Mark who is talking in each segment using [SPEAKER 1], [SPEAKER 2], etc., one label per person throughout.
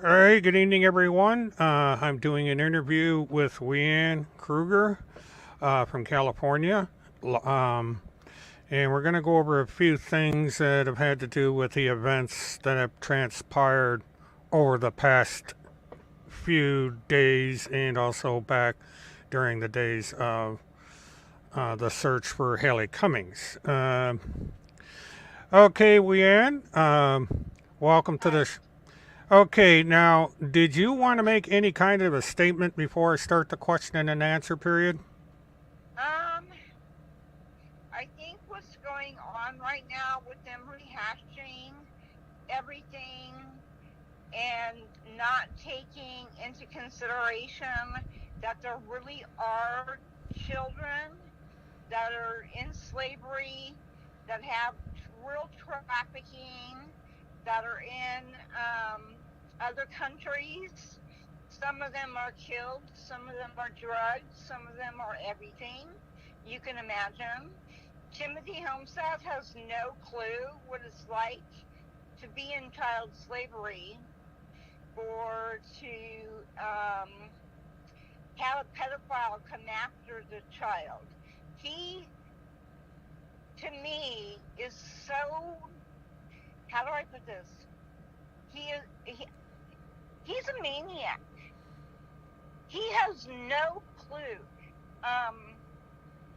[SPEAKER 1] All right, good evening, everyone. I'm doing an interview with Wayanne Kruger from California. Um, and we're going to go over a few things that have had to do with the events that have transpired over the past few days and also back during the days of the search for Haleigh Cummings. Okay, Wayanne, welcome to the. Okay, now, did you want to make any kind of a statement before I start the question and answer period?
[SPEAKER 2] Um, I think what's going on right now with them rehashing everything and not taking into consideration that there really are children that are in slavery, that have real trafficking, that are in other countries. Some of them are killed, some of them are drugged, some of them are everything you can imagine. Timothy Homeseth has no clue what it's like to be in child slavery or to have a pedophile come after the child. He, to me, is so, how do I put this? He's a maniac. He has no clue.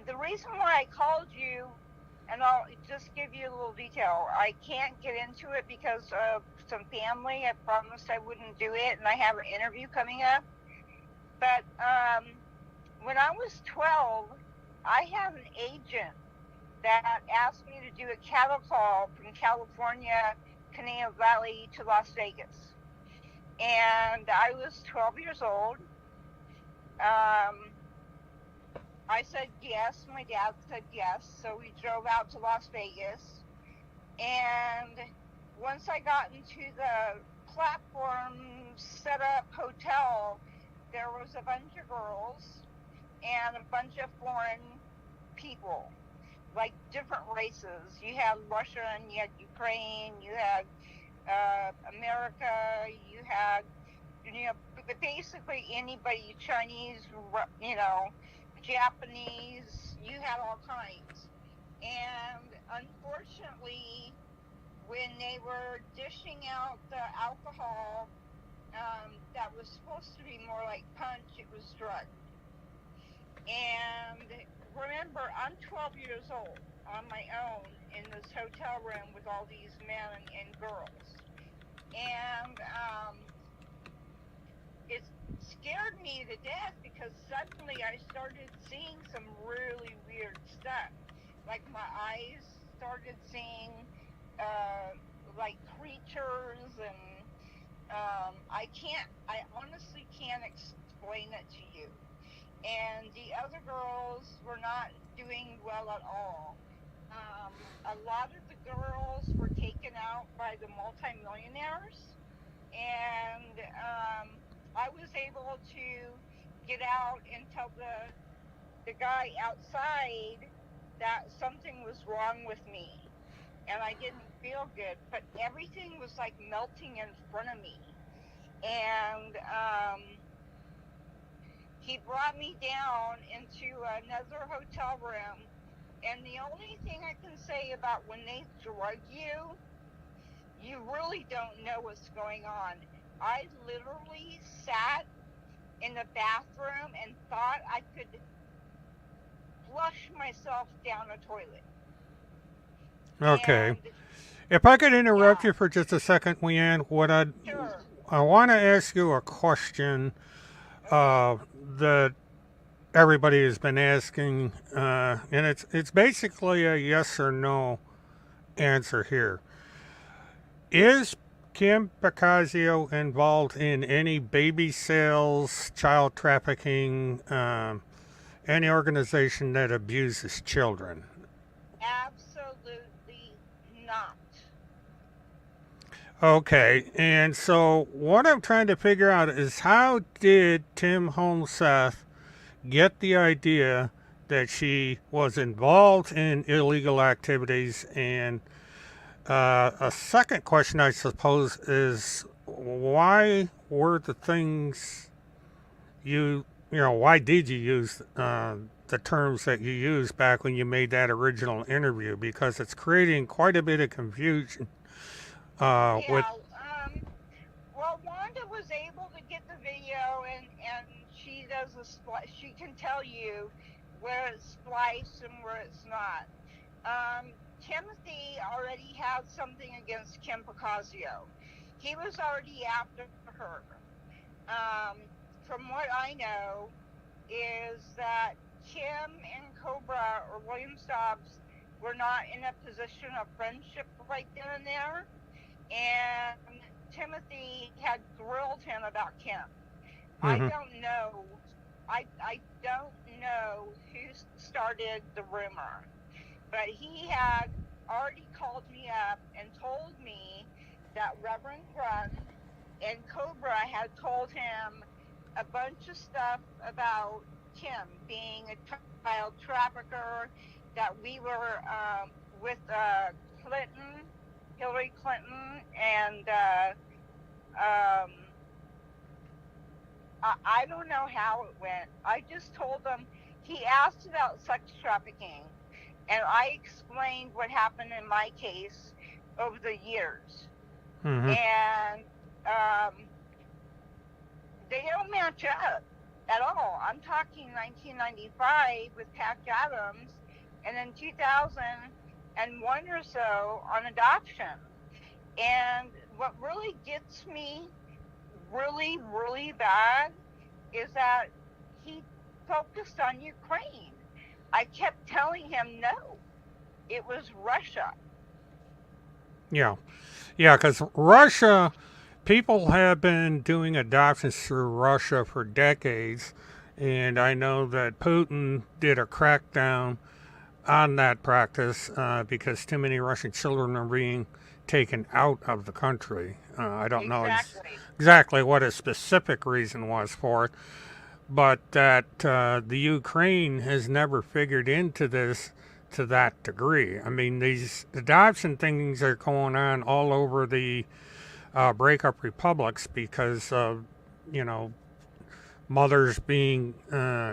[SPEAKER 2] The reason why I called you, and I'll just give you a little detail. I can't get into it because of some family. I promised I wouldn't do it, and I have an interview coming up. But when I was 12, I had an agent that asked me to do a cattle call from California, Canal Valley to Las Vegas. And I was 12 years old. I said yes. My dad said yes. So we drove out to Las Vegas. And once I got into the platform set up hotel, there was a bunch of girls and a bunch of foreign people, like different races. You had Russian, you had Ukraine, you had America, you had, basically anybody, Chinese, Japanese, you had all kinds. And unfortunately, when they were dishing out the alcohol that was supposed to be more like punch, it was drugged. And remember, I'm 12 years old on my own in this hotel room with all these men and girls. And it scared me to death because suddenly I started seeing some really weird stuff. Like my eyes started seeing like creatures, and I honestly can't explain it to you. And the other girls were not doing well at all. A lot of the girls were taken out by the multimillionaires, and I was able to get out and tell the guy outside that something was wrong with me, and I didn't feel good, but everything was like melting in front of me. And he brought me down into another hotel room. And the only thing I can say about when they drug you, you really don't know what's going on. I literally sat in the bathroom and thought I could flush myself down a toilet.
[SPEAKER 1] Okay.
[SPEAKER 2] And
[SPEAKER 1] If I could interrupt
[SPEAKER 2] yeah,
[SPEAKER 1] you for just a second, Leanne,
[SPEAKER 2] sure.
[SPEAKER 1] I want to ask you a question
[SPEAKER 2] Okay.
[SPEAKER 1] that everybody has been asking, and it's basically a yes or no answer here. Is Kim Pickazio involved in any baby sales, child trafficking, any organization that abuses children?
[SPEAKER 2] Absolutely not.
[SPEAKER 1] Okay, and so what I'm trying to figure out is how did Tim Holmseth get the idea that she was involved in illegal activities? And a second question, I suppose, is why were the things why did you use the terms that you used back when you made that original interview? Because it's creating quite a bit of confusion with.
[SPEAKER 2] Yeah. Well, Wanda was able to get the video, and she does she can tell you where it's spliced and where it's not. Timothy already had something against Kim Pickazio. He was already after her. From what I know, is that Kim and Cobra or William Dobbs were not in a position of friendship right then and there, and Timothy had grilled him about Kim. I don't know. I don't know who started the rumor, but he had already called me up and told me that Reverend Grun and Cobra had told him a bunch of stuff about Kim being a child trafficker, that we were with Hillary Clinton, and I don't know how it went. I just told him, he asked about sex trafficking, and I explained what happened in my case over the years. And they don't match up at all. I'm talking 1995 with Patch Adams, and then 2001 or so on adoption. And what really gets me really, really bad is that he focused on Ukraine. I kept telling him no, it was Russia.
[SPEAKER 1] Yeah, because Russia, people have been doing adoptions through Russia for decades, and I know that Putin did a crackdown on that practice because too many Russian children are being taken out of the country. I don't know exactly what a specific reason was for it, but that the Ukraine has never figured into this to that degree. I mean, these adoption things are going on all over the breakup republics because of, mothers being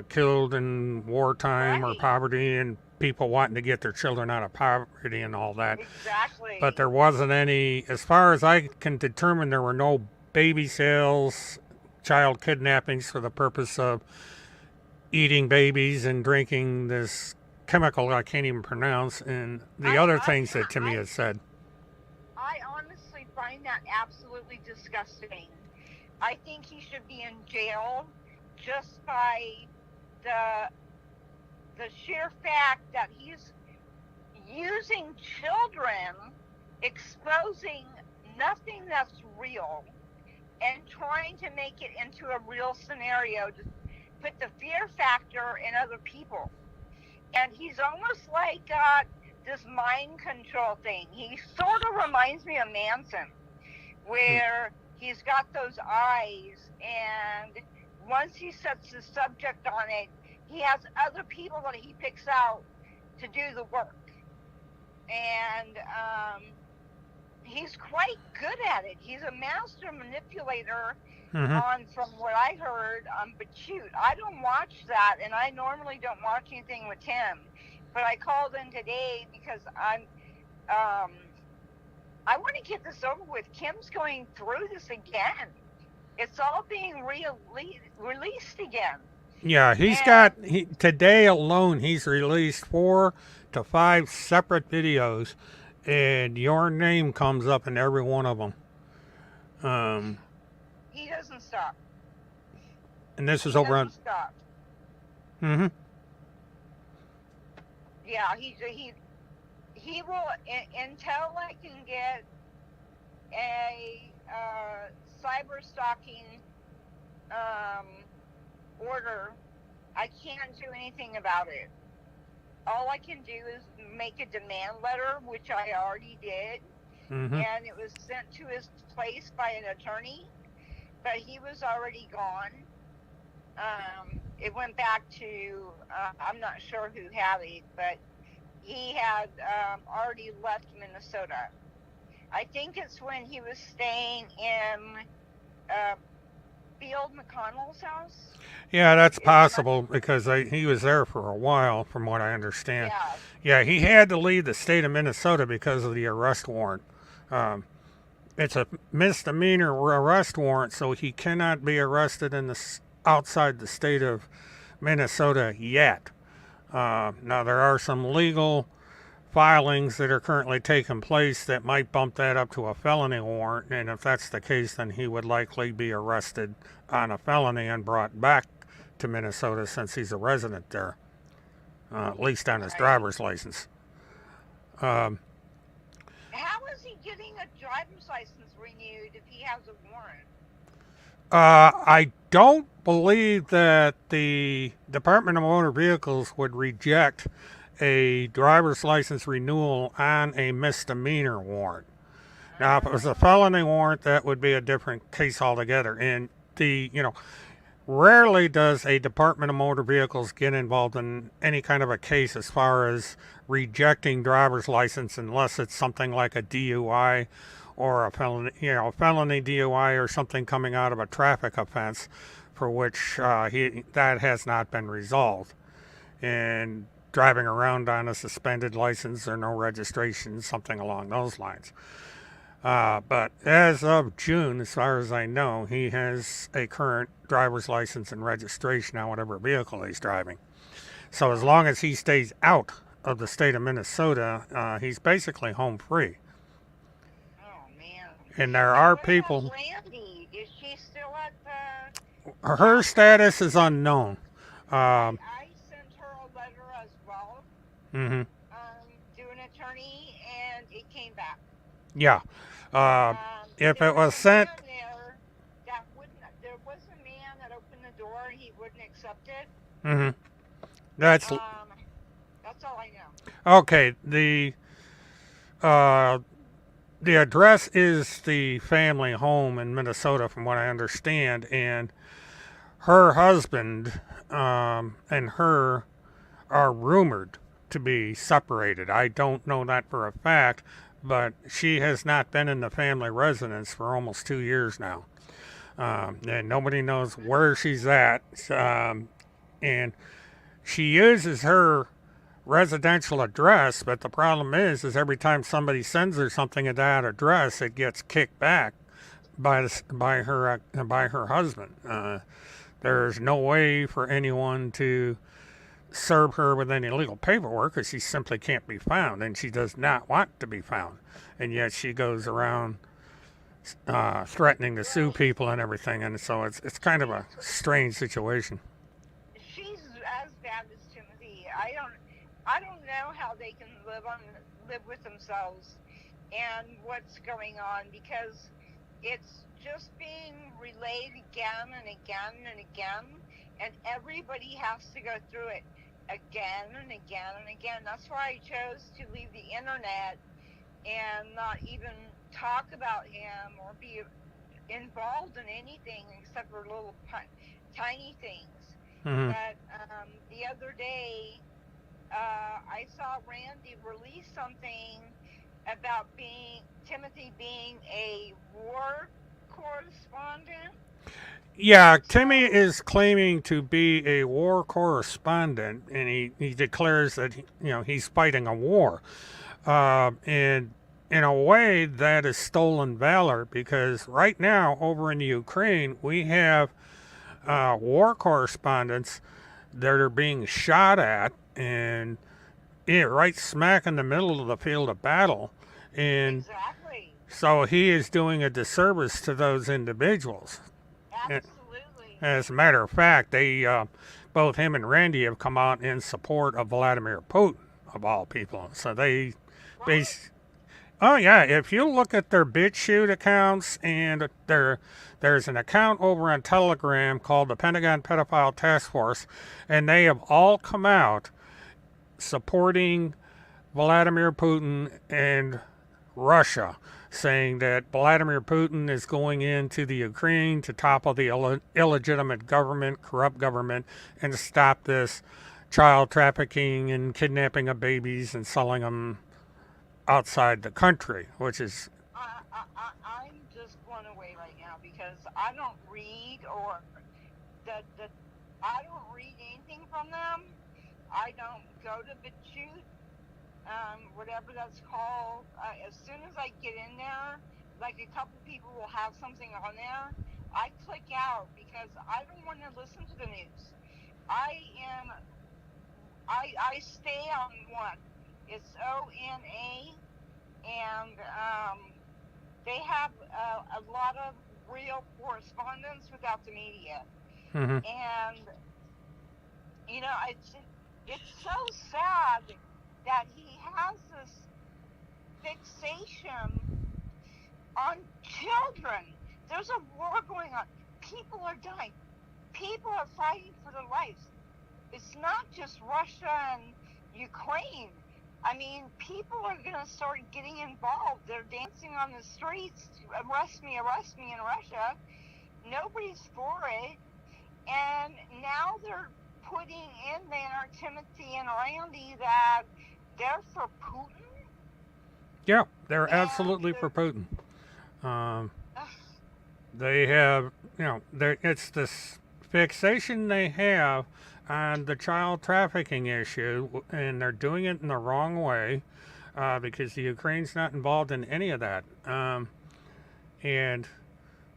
[SPEAKER 1] killed in wartime or poverty, and people wanting to get their children out of poverty and all that.
[SPEAKER 2] Exactly.
[SPEAKER 1] But there wasn't any, as far as I can determine, there were no baby sales, child kidnappings for the purpose of eating babies and drinking this chemical I can't even pronounce, and the other things that Timmy has said.
[SPEAKER 2] I honestly find that absolutely disgusting. I think he should be in jail just by the sheer fact that he's using children, exposing nothing that's real, and trying to make it into a real scenario to put the fear factor in other people. And he's almost like got this mind control thing. He sort of reminds me of Manson, where he's got those eyes, and once he sets the subject on it, he has other people that he picks out to do the work. And he's quite good at it. He's a master manipulator from what I heard. But shoot, I don't watch that, and I normally don't watch anything with him. But I called in today because I want to get this over with. Kim's going through this again. It's all being released again.
[SPEAKER 1] Yeah, today alone, he's released 4 to 5 separate videos, and your name comes up in every one of them.
[SPEAKER 2] He doesn't stop.
[SPEAKER 1] And this is over on.
[SPEAKER 2] Stop. Yeah, he will, until I can get a cyber stalking order, I can't do anything about it. All I can do is make a demand letter, which I already did, and it was sent to his place by an attorney, but he was already gone. It went back to, I'm not sure who had it, but he had already left Minnesota. I think it's when he was staying in Field McConnell's house.
[SPEAKER 1] Yeah, that's possible because he was there for a while, from what I understand.
[SPEAKER 2] Yeah.
[SPEAKER 1] Yeah, he had to leave the state of Minnesota because of the arrest warrant. It's a misdemeanor arrest warrant, so he cannot be arrested outside the state of Minnesota yet. Now, there are some legal filings that are currently taking place that might bump that up to a felony warrant, and if that's the case, then he would likely be arrested on a felony and brought back to Minnesota since he's a resident there, at least on his driver's license.
[SPEAKER 2] How is he getting a driver's license renewed if he has a warrant?
[SPEAKER 1] I don't believe that the Department of Motor Vehicles would reject a driver's license renewal on a misdemeanor warrant. Now, if it was a felony warrant, that would be a different case altogether. And rarely does a Department of Motor Vehicles get involved in any kind of a case as far as rejecting driver's license unless it's something like a DUI or a felony DUI or something coming out of a traffic offense for which that has not been resolved. And driving around on a suspended license or no registration, something along those lines. But as of June, as far as I know, he has a current driver's license and registration on whatever vehicle he's driving. So as long as he stays out of the state of Minnesota, he's basically home free.
[SPEAKER 2] Oh, man.
[SPEAKER 1] And there are people...
[SPEAKER 2] Randy? Is she still at the...
[SPEAKER 1] Her status is unknown.
[SPEAKER 2] I sent her a letter as well.
[SPEAKER 1] Mm-hmm.
[SPEAKER 2] To an attorney, and it came back.
[SPEAKER 1] Yeah. If it was sent...
[SPEAKER 2] There was a man that opened the door and he wouldn't accept it.
[SPEAKER 1] Mm-hmm. That's
[SPEAKER 2] all I know.
[SPEAKER 1] Okay. The address is the family home in Minnesota, from what I understand, and her husband and her are rumored to be separated. I don't know that for a fact, but she has not been in the family residence for almost 2 years now. And nobody knows where she's at. And she uses her residential address, but the problem is every time somebody sends her something at that address, it gets kicked back by her husband. There's no way for anyone to serve her with any legal paperwork because she simply can't be found, and she does not want to be found. And yet she goes around threatening to sue people and everything, and so it's kind of a strange situation.
[SPEAKER 2] She's as bad as Timothy. I don't know how they can live with themselves and what's going on, because it's just being relayed again and again and again, and everybody has to go through it again and again and again. That's why I chose to leave the internet and not even talk about him or be involved in anything except for little tiny things.
[SPEAKER 1] Mm-hmm.
[SPEAKER 2] But the other day, I saw Randy release something about Timothy being a war correspondent.
[SPEAKER 1] Yeah, Timmy is claiming to be a war correspondent, and he declares that he's fighting a war. And in a way, that is stolen valor, because right now over in the Ukraine, we have war correspondents that are being shot at, and right smack in the middle of the field of battle. And
[SPEAKER 2] exactly.
[SPEAKER 1] So he is doing a disservice to those individuals.
[SPEAKER 2] Absolutely.
[SPEAKER 1] As a matter of fact, they both him and Randy have come out in support of Vladimir Putin, of all people. So they oh yeah, if you look at their BitChute accounts, and there's an account over on Telegram called the Pentagon Pedophile Task Force, and they have all come out supporting Vladimir Putin and Russia, saying that Vladimir Putin is going into the Ukraine to topple the illegitimate government, corrupt government, and to stop this child trafficking and kidnapping of babies and selling them outside the country, which is
[SPEAKER 2] I'm just blown away right now because I don't read or the I don't read anything from them. I don't go to BitChute, whatever that's called. As soon as I get in there, like a couple people will have something on there, I click out because I don't want to listen to the news. I stay on one. It's ONA, and they have a lot of real correspondence without the media.
[SPEAKER 1] Mm-hmm.
[SPEAKER 2] And it's so sad that he has this fixation on children. There's a war going on. People are dying. People are fighting for their lives. It's not just Russia and Ukraine. I mean, people are going to start getting involved. They're dancing on the streets, arrest me in Russia. Nobody's for it. And now they're putting in there, Timothy and Randy, that they're for Putin.
[SPEAKER 1] Yeah, they're absolutely for Putin. They have, it's this fixation they have on the child trafficking issue, and they're doing it in the wrong way because the Ukraine's not involved in any of that. And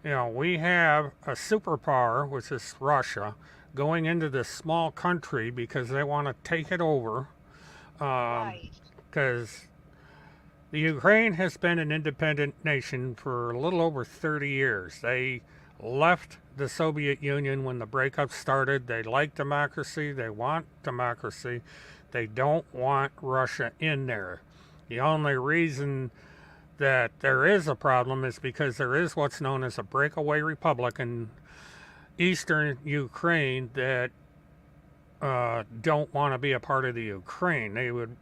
[SPEAKER 1] we have a superpower, which is Russia, going into this small country because they want to take it over. Because the Ukraine has been an independent nation for a little over 30 years. They left the Soviet Union when the breakup started. They like democracy. They want democracy. They don't want Russia in there. The only reason that there is a problem is because there is what's known as a breakaway republic in eastern Ukraine that don't want to be a part of the Ukraine. They would,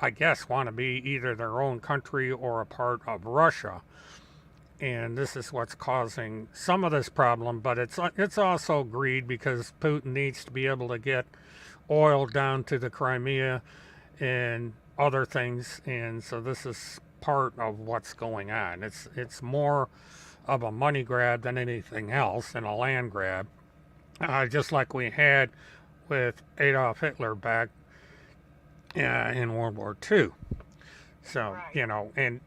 [SPEAKER 1] I guess, want to be either their own country or a part of Russia. And this is what's causing some of this problem, but it's also greed because Putin needs to be able to get oil down to the Crimea and other things, and so this is part of what's going on. It's more of a money grab than anything else, and a land grab, just like we had with Adolf Hitler back in World War II. So,
[SPEAKER 2] right.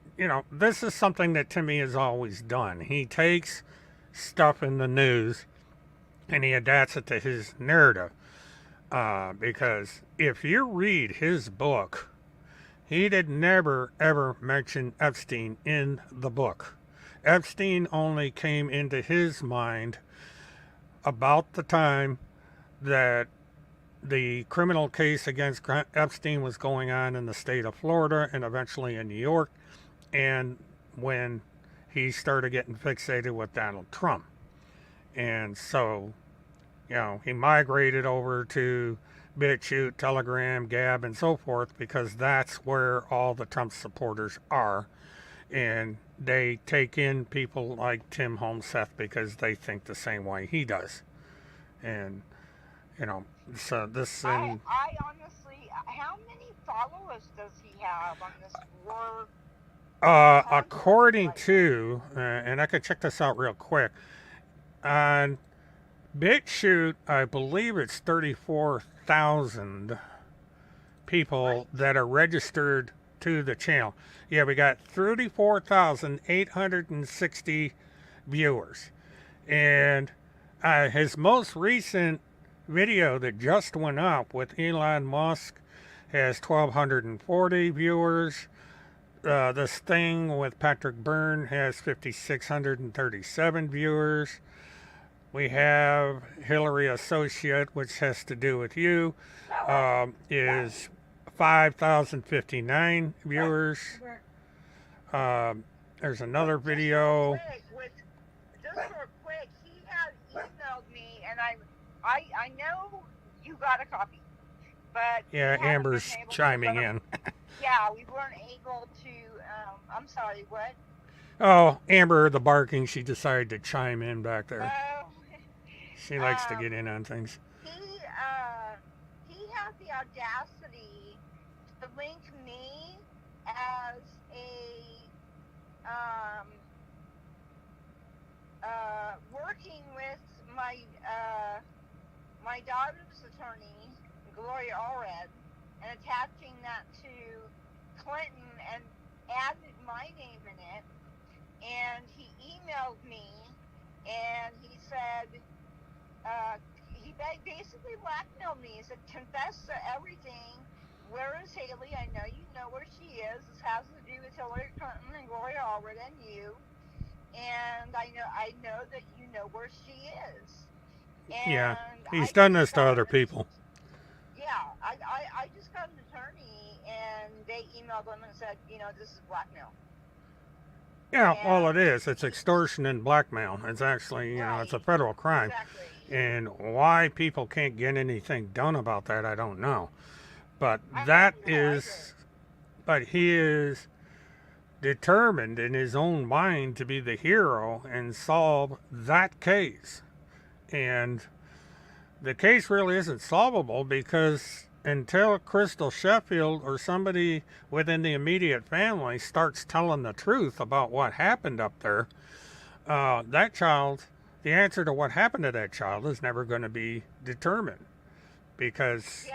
[SPEAKER 1] This is something that Timmy has always done. He takes stuff in the news and he adapts it to his narrative. Because if you read his book, he did never, ever mention Epstein in the book. Epstein only came into his mind about the time that the criminal case against Epstein was going on in the state of Florida and eventually in New York, and when he started getting fixated with Donald Trump. And so, he migrated over to BitChute, Telegram, Gab, and so forth because that's where all the Trump supporters are. And they take in people like Tim Holmseth because they think the same way he does. And, so this...
[SPEAKER 2] I honestly, how many followers does he have on this war?
[SPEAKER 1] According to, and I could check this out real quick, on BitChute, I believe it's 34,000 people that are registered to the channel. Yeah, we got 34,860 viewers. And his most recent video that just went up with Elon Musk has 1,240 viewers. This thing with Patrick Byrne has 5,637 viewers. We have Hillary Associate, which has to do with you, is 5,059 viewers. There's another video.
[SPEAKER 2] Just real quick, he had emailed me, and I know you got a copy, but
[SPEAKER 1] yeah, Amber's chiming in.
[SPEAKER 2] Yeah, we weren't able to. I'm sorry, what?
[SPEAKER 1] Oh, Amber, the barking, she decided to chime in back there. She likes to get in on things.
[SPEAKER 2] He had the audacity to link me as a working with my daughter's attorney, Gloria Allred, and attaching that to Clinton and added my name in it. And he emailed me and he said, he basically blackmailed me. He said, confess to everything. Where is Haleigh? I know you know where she is. This has to do with Hillary Clinton and Gloria Allred and you. And I know that you know where she is. And
[SPEAKER 1] Yeah, he's done this to other people.
[SPEAKER 2] Yeah, I just got an attorney, and they emailed them and said, this is blackmail.
[SPEAKER 1] Yeah, all it is, it's extortion and blackmail. It's actually, it's a federal crime.
[SPEAKER 2] Exactly.
[SPEAKER 1] And why people can't get anything done about that, I don't know. But but he is determined in his own mind to be the hero and solve that case. And the case really isn't solvable because until Crystal Sheffield or somebody within the immediate family starts telling the truth about what happened up there, that child, the answer to what happened to that child is never going to be determined because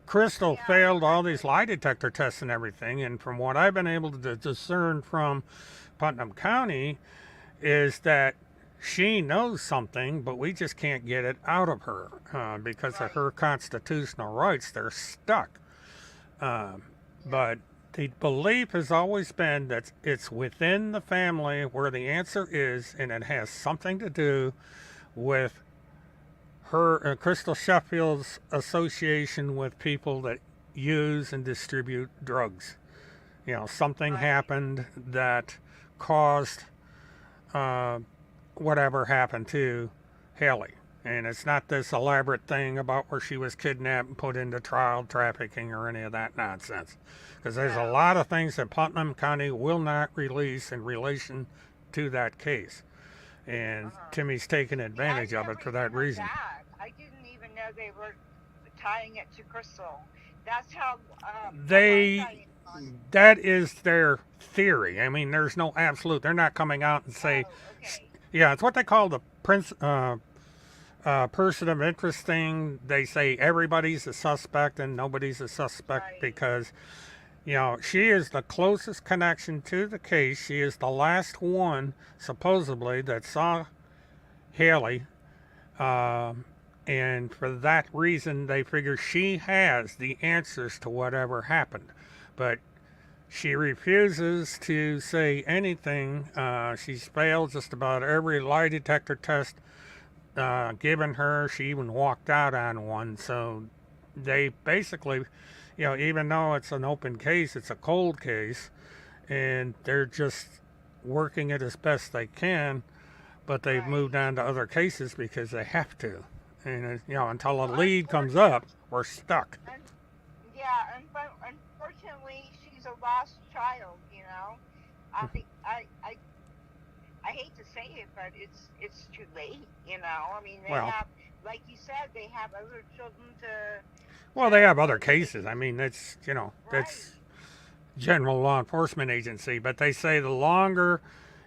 [SPEAKER 1] Crystal failed all these lie detector tests and everything. And from what I've been able to discern from Putnam County is that she knows something, but we just can't get it out of her because of her constitutional rights. They're stuck. But the belief has always been that it's within the family where the answer is, and it has something to do with her, Crystal Sheffield's association with people that use and distribute drugs. Something happened that caused whatever happened to Haleigh. And it's not this elaborate thing about where she was kidnapped and put into child trafficking or any of that nonsense. Because there's a lot of things that Putnam County will not release in relation to that case. And Timmy's taken advantage of it for that reason.
[SPEAKER 2] I didn't even know they were tying it to Crystal. That's how
[SPEAKER 1] that is their theory. I mean, there's no absolute. They're not coming out and say, yeah, it's what they call the person of interest thing. They say everybody's a suspect and nobody's a suspect because, she is the closest connection to the case. She is the last one, supposedly, that saw Haleigh. And for that reason, they figure she has the answers to whatever happened. But she refuses to say anything. She's failed just about every lie detector test given her. She even walked out on one. So they basically, even though it's an open case, it's a cold case, and they're just working it as best they can. But they've moved on to other cases because they have to. And until a lead comes up, we're stuck.
[SPEAKER 2] Unfortunately, she's a lost child. I hate to say it, but it's too late. I mean, they have, like you said, they have other children to.
[SPEAKER 1] Well, they have other cases. I mean, that's that's general law enforcement agency, but they say the longer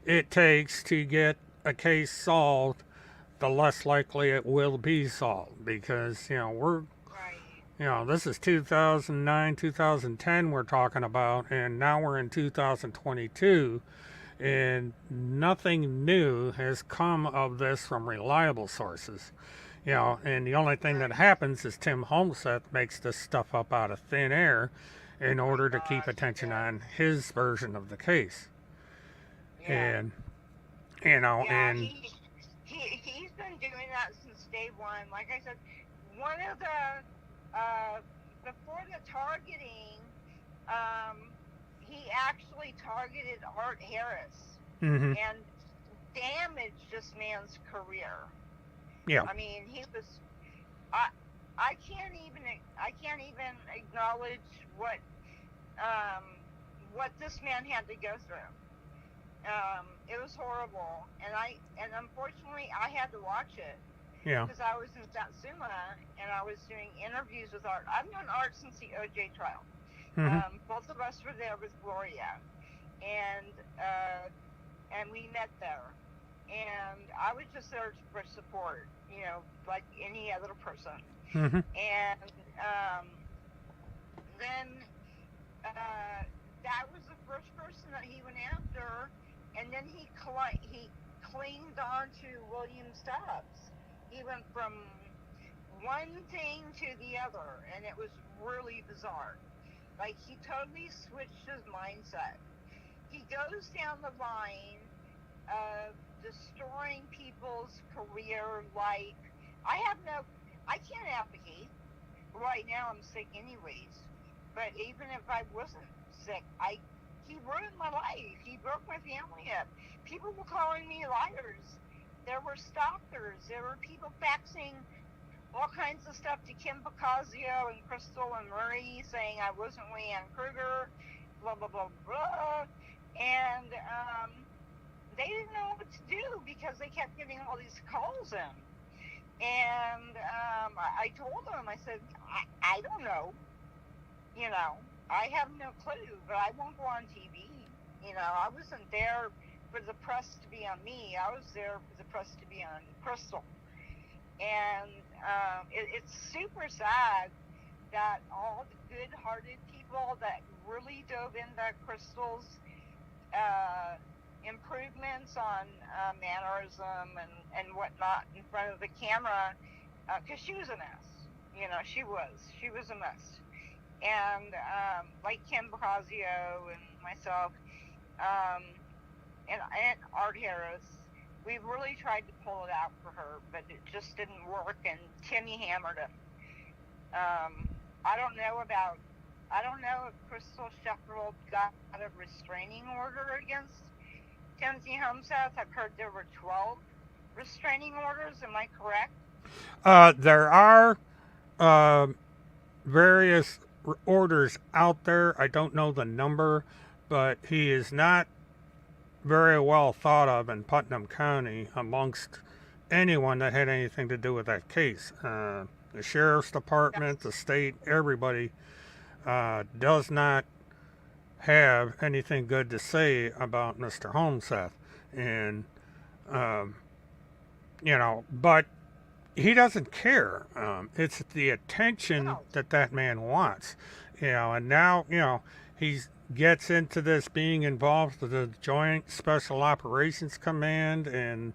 [SPEAKER 1] it takes to get a case solved, the less likely it will be solved because we're this is 2009, 2010 we're talking about, and now we're in 2022, and nothing new has come of this from reliable sources. And the only thing that happens is Tim Holmseth makes this stuff up out of thin air in order to keep attention on his version of the case. And
[SPEAKER 2] he's been doing that since day one. Like I said, one of before the targeting, he actually targeted Art Harris and damaged this man's career.
[SPEAKER 1] Yeah.
[SPEAKER 2] I mean, he was. I can't even acknowledge what this man had to go through. It was horrible, and unfortunately I had to watch it.
[SPEAKER 1] Yeah.
[SPEAKER 2] Because I was in Satsuma and I was doing interviews with Art. I've known Art since the OJ trial. Both of us were there with Gloria, and we met there. and I was just there for support, like any other person.
[SPEAKER 1] Mm-hmm.
[SPEAKER 2] And then that was the first person that he went after, and then he clinged on to William Stubbs. He went from one thing to the other, and it was really bizarre. Like, he totally switched his mindset. He goes down the line of destroying people's career. Like, I can't advocate. Right now I'm sick anyways, but even if I wasn't sick, he ruined my life. He broke my family up. People were calling me liars. There were stalkers. There were people faxing all kinds of stuff to Kim Pickazio and Crystal and Murray saying I wasn't Wayanne Kruger, blah, blah, blah, blah. And they didn't know what to do because they kept getting all these calls in. And I told them, I said, I don't know. I have no clue, but I won't go on TV. I wasn't there for the press to be on me. I was there for the press to be on Crystal. And it's super sad that all the good-hearted people that really dove into Crystal's improvements on mannerism and whatnot in front of the camera, because she was a mess. She was a mess. And like Kim Pickazio and myself, and Art Harris, we really tried to pull it out for her, but it just didn't work, and Timmy hammered him. I don't know if Crystal Sheffield got a restraining order against Timothy Holmseth. I've heard there were 12 restraining orders. Am I correct?
[SPEAKER 1] There are various orders out there. I don't know the number, but he is not very well thought of in Putnam County amongst anyone that had anything to do with that case. The sheriff's department, the state, everybody does not have anything good to say about Mr. Holmseth. And, but he doesn't care. It's the attention that man wants, and now, he gets into this being involved with the Joint Special Operations Command and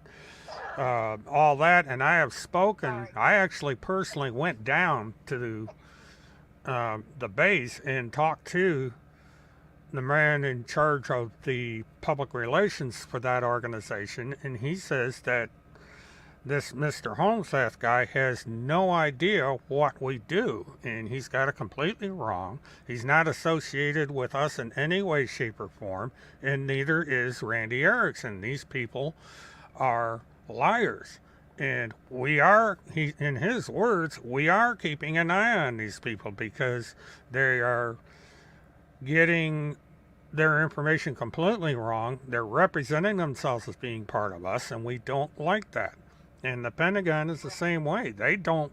[SPEAKER 1] all that. And I have spoken, I actually personally went down to the base and talked to the man in charge of the public relations for that organization, and he says that this Mr. Holmseth guy has no idea what we do, and he's got it completely wrong. He's not associated with us in any way, shape, or form, and neither is Randy Erickson. These people are liars, and in his words, we are keeping an eye on these people because they are getting their information completely wrong. They're representing themselves as being part of us, and we don't like that. And the Pentagon is the same way. They don't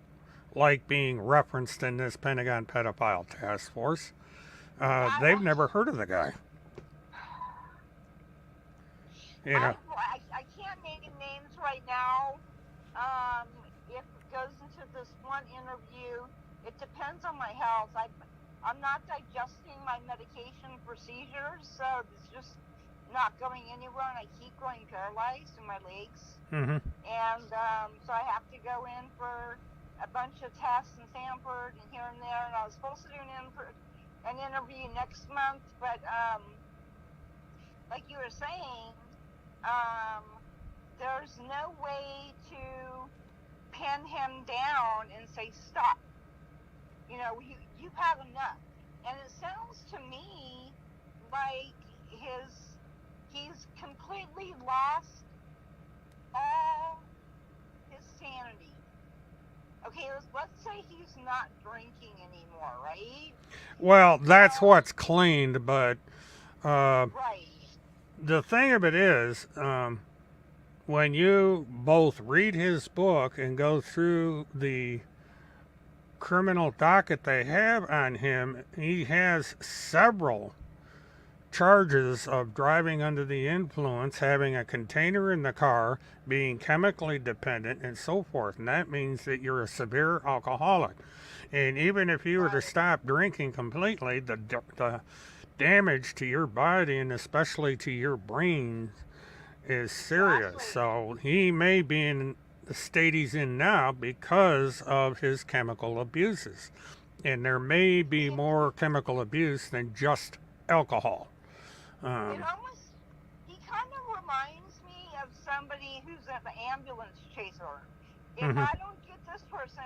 [SPEAKER 1] like being referenced in this Pentagon pedophile task force. They've never heard of the guy.
[SPEAKER 2] I can't name names right now. If it goes into this one interview, it depends on my health. I'm not digesting my medication for seizures, so it's just not going anywhere, and I keep going paralyzed in my legs.
[SPEAKER 1] Mm-hmm.
[SPEAKER 2] And so I have to go in for a bunch of tests in Sanford and here and there, and I was supposed to do an interview next month, but like you were saying, there's no way to pin him down and say stop. You've had enough. And it sounds to me like he's completely lost all his sanity. Okay, let's say he's not drinking anymore, right?
[SPEAKER 1] Well, that's what's claimed, but
[SPEAKER 2] right.
[SPEAKER 1] The thing of it is, when you both read his book and go through the criminal docket they have on him, he has several charges of driving under the influence, having a container in the car, being chemically dependent, and so forth. And that means that you're a severe alcoholic. And even if you were to stop drinking completely, the damage to your body and especially to your brain is serious.
[SPEAKER 2] Exactly.
[SPEAKER 1] So he may be in the state he's in now because of his chemical abuses. And there may be more chemical abuse than just alcohol.
[SPEAKER 2] It almost, he kind of reminds me of somebody who's an ambulance chaser. If
[SPEAKER 1] Mhm.
[SPEAKER 2] I don't get this person,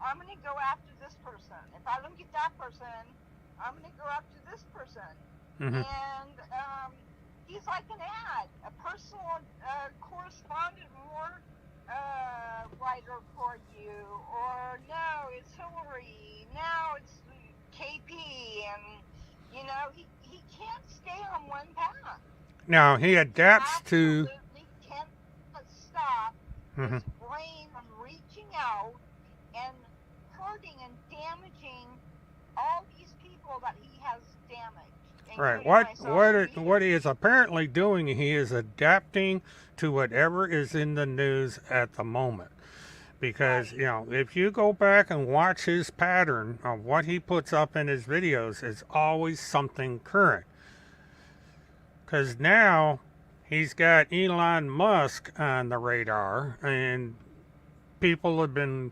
[SPEAKER 2] I'm going to go after this person. If I don't get that person, I'm going to go after this person.
[SPEAKER 1] Mhm.
[SPEAKER 2] And he's like an ad, a personal correspondent or writer for you. Or no, it's Hillary. Now it's KP. And, you know, he can't stay on one path.
[SPEAKER 1] Now he adapts to.
[SPEAKER 2] Absolutely can't stop
[SPEAKER 1] Mhm.
[SPEAKER 2] his brain from reaching out and hurting and damaging all these people that he has damaged.
[SPEAKER 1] Right.
[SPEAKER 2] including
[SPEAKER 1] What he is apparently doing, he is adapting to whatever is in the news at the moment. Because, you know, if you go back and watch his pattern of what he puts up in his videos, it's always something current. Because now he's got Elon Musk on the radar, and people have been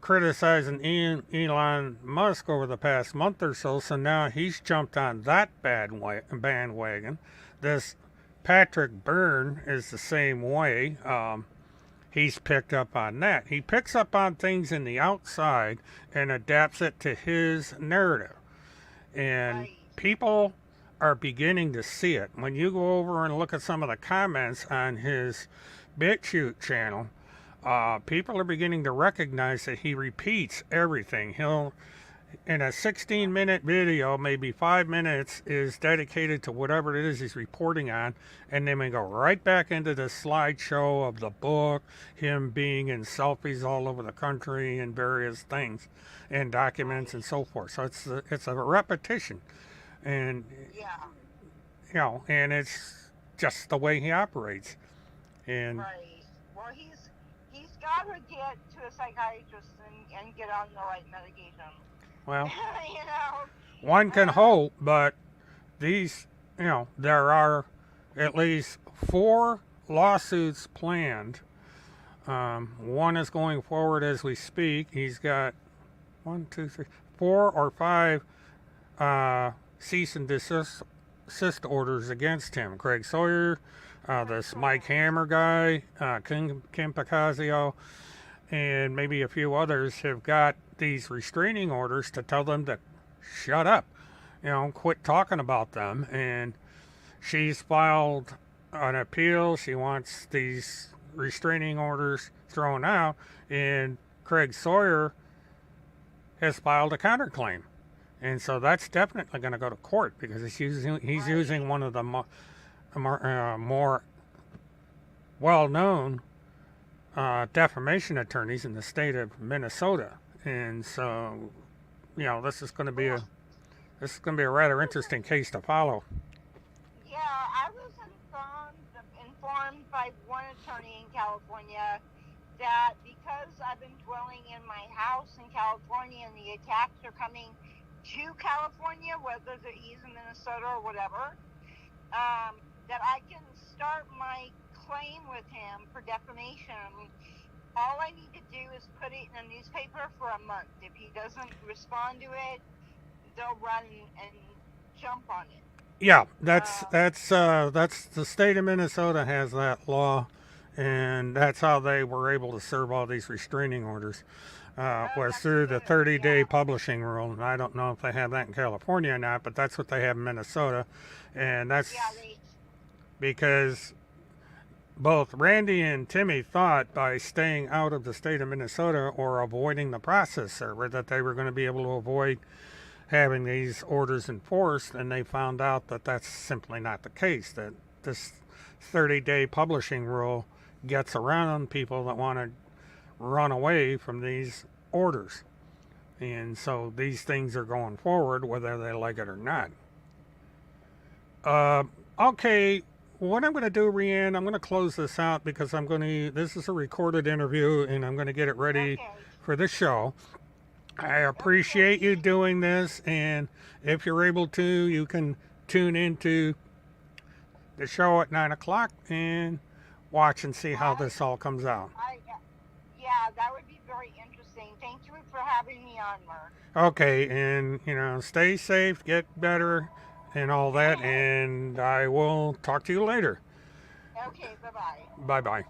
[SPEAKER 1] criticizing Elon Musk over the past month or so, so now he's jumped on that bandwagon. This Patrick Byrne is the same way. He's picked up on that. He picks up on things in the outside and adapts it to his narrative. And people are beginning to see it. When you go over and look at some of the comments on his BitChute channel, people are beginning to recognize that he repeats everything. He'll, in a 16-minute video, maybe 5 minutes is dedicated to whatever it is he's reporting on, and then we go right back into the slideshow of the book, him being in selfies all over the country and various things, and documents and so forth. So it's a repetition, and you know, and it's just the way he operates. And
[SPEAKER 2] right. Well, he's got to get to a psychiatrist and get on the right medication.
[SPEAKER 1] well,
[SPEAKER 2] You know,
[SPEAKER 1] one can hope, but these, you know, there are at least 4 lawsuits planned. One is going forward as we speak. He's got 4 or 5 cease and desist orders against him. Craig Sawyer, this Mike Hammer guy, Kim Pickazio, and maybe a few others have got these restraining orders to tell them to shut up, you know, quit talking about them. And she's filed an appeal. She wants these restraining orders thrown out, and Craig Sawyer has filed a counterclaim. And so that's definitely going to go to court because he's using one of the more well-known defamation attorneys in the state of Minnesota. And so, you know, this is going to be a rather interesting case to follow.
[SPEAKER 2] Yeah, I was informed by one attorney in California that because I've been dwelling in my house in California and the attacks are coming to California, whether he's in Minnesota or whatever, that I can start my claim with him for defamation. All I need to do is put it in a newspaper for a month. If he doesn't respond to it, they'll run and jump on it.
[SPEAKER 1] Yeah, that's the state of Minnesota has that law, and that's how they were able to serve all these restraining orders. Was through the 30-day publishing rule. And I don't know if they have that in California or not, but that's what they have in Minnesota, and that's because both Randy and Timmy thought by staying out of the state of Minnesota or avoiding the process server that they were going to be able to avoid having these orders enforced, and they found out that that's simply not the case, that this 30-day publishing rule gets around people that want to run away from these orders. And so these things are going forward whether they like it or not. Uh, okay, what I'm going to do, Rianne, I'm going to close this out because I'm going to. This is a recorded interview, and I'm going to get it ready
[SPEAKER 2] Okay.
[SPEAKER 1] for the show. I
[SPEAKER 2] Okie
[SPEAKER 1] appreciate you
[SPEAKER 2] dokie.
[SPEAKER 1] doing this, and if you're able to, you can tune into the show at 9 o'clock and watch and see how
[SPEAKER 2] I,
[SPEAKER 1] this all comes out.
[SPEAKER 2] yeah, that would be very interesting. Thank you for having me on, Mark.
[SPEAKER 1] Okay, and stay safe, get better, and all that, and I will talk to you later.
[SPEAKER 2] Okay, bye bye.
[SPEAKER 1] Bye bye.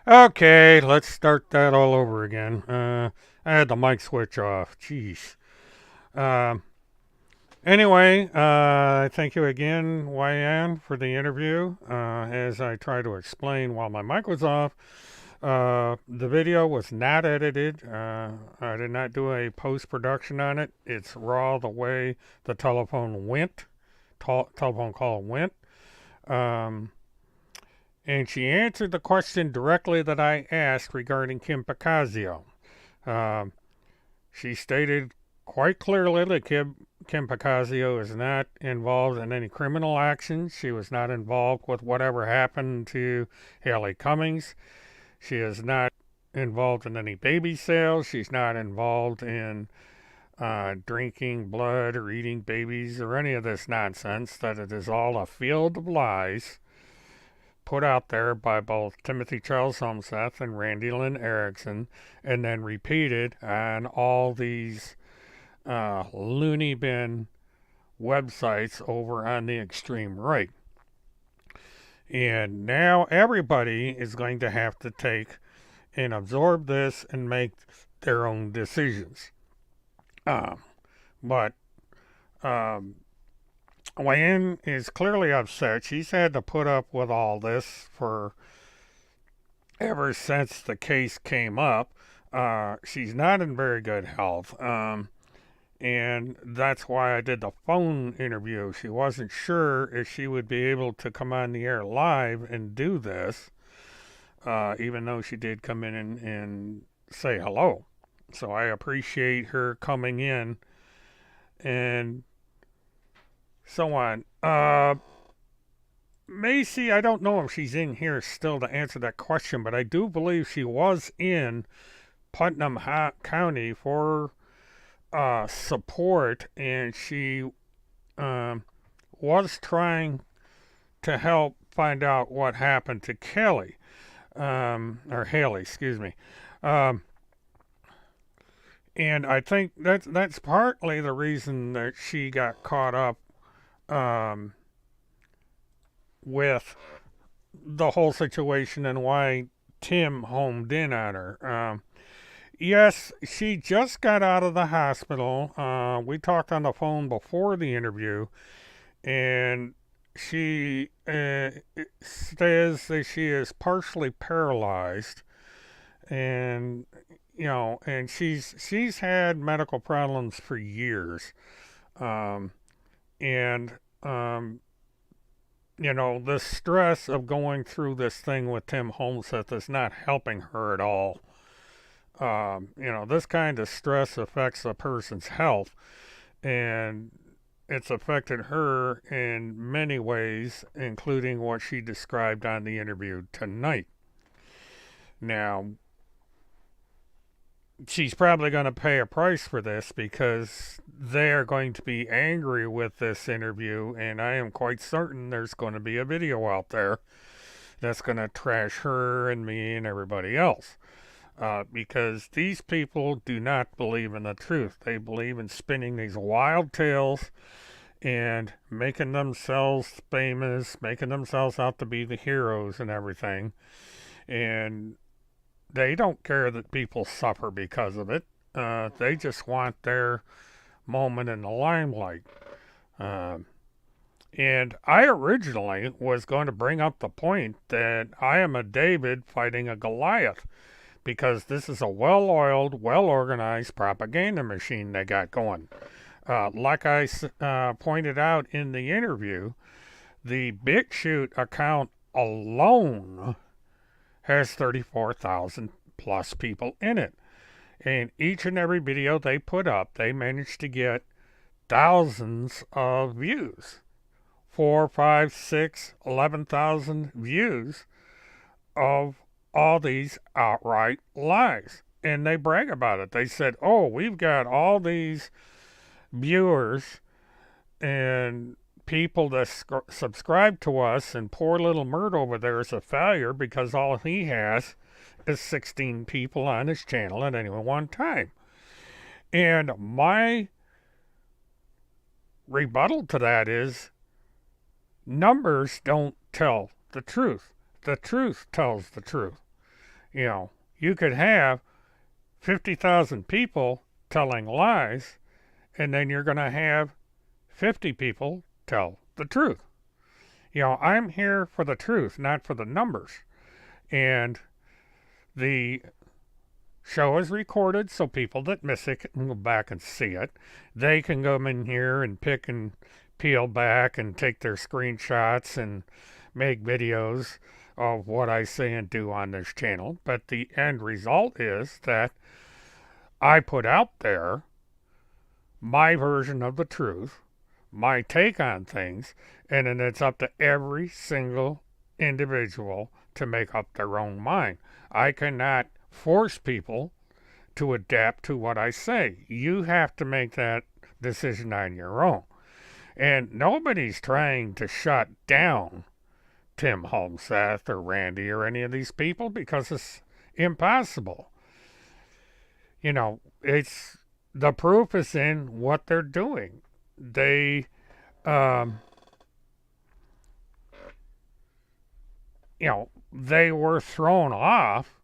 [SPEAKER 1] Okay, let's start that all over again. I had the mic switch off. Jeez. Um, anyway, thank you again, Wayanne, for the interview. As I try to explain while my mic was off, the video was not edited. I did not do a post production on it. It's raw the way the telephone went, telephone call went. Um, and she answered the question directly that I asked regarding Kim Pickazio. Um, she stated quite clearly that Kim Pickazio is not involved in any criminal action. She was not involved with whatever happened to Haleigh Cummings. She is not involved in any baby sales. She's not involved in drinking blood or eating babies or any of this nonsense. That it is all a field of lies put out there by both Timothy Charles Holmseth and Randy Lynn Erickson, and then repeated on all these loony bin websites over on the extreme right. And now everybody is going to have to take and absorb this and make their own decisions. But Wayanne is clearly upset. She's had to put up with all this for ever since the case came up. She's not in very good health. And that's why I did the phone interview. She wasn't sure if she would be able to come on the air live and do this, even though she did come in and say hello. So I appreciate her coming in and so on. Macy, I don't know if she's in here still to answer that question, but I do believe she was in Putnam County for support, and she was trying to help find out what happened to Kelly, or Haleigh, excuse me. Um, and I think that's partly the reason that she got caught up um, with the whole situation and why Tim homed in on her. Yes, she just got out of the hospital. We talked on the phone before the interview, and she says that she is partially paralyzed, and and she's had medical problems for years. Um, And, the stress of going through this thing with Tim Holmseth is not helping her at all. This kind of stress affects a person's health, and it's affected her in many ways, including what she described on the interview tonight. Now, she's probably going to pay a price for this because they are going to be angry with this interview, and I am quite certain there's going to be a video out there that's going to trash her and me and everybody else. Because these people do not believe in the truth. They believe in spinning these wild tales and making themselves famous, making themselves out to be the heroes and everything. And they don't care that people suffer because of it. They just want their moment in the limelight. And I originally was going to bring up the point that I am a David fighting a Goliath, because this is a well-oiled, well-organized propaganda machine they got going. Like I pointed out in the interview, the BitChute account alone has 34,000 plus people in it. And each and every video they put up, they managed to get thousands of views. 4, 5, 6, 11,000 views of all these outright lies. And they brag about it. They said, oh, we've got all these viewers and people that subscribe to us, and poor little Mert over there is a failure because all he has is 16 people on his channel at any one time. And my rebuttal to that is, numbers don't tell the truth. The truth tells the truth. You could have 50,000 people telling lies, and then you're going to have 50 people tell the truth. I'm here for the truth, not for the numbers. And the show is recorded, so people that miss it can go back and see it. They can go in here and pick and peel back and take their screenshots and make videos of what I say and do on this channel. But the end result is that I put out there my version of the truth, my take on things, and then it's up to every single individual to make up their own mind. I cannot force people to adapt to what I say. You have to make that decision on your own. And nobody's trying to shut down Tim Holmseth or Randy or any of these people, because it's impossible. It's the proof is in what they're doing. They, they were thrown off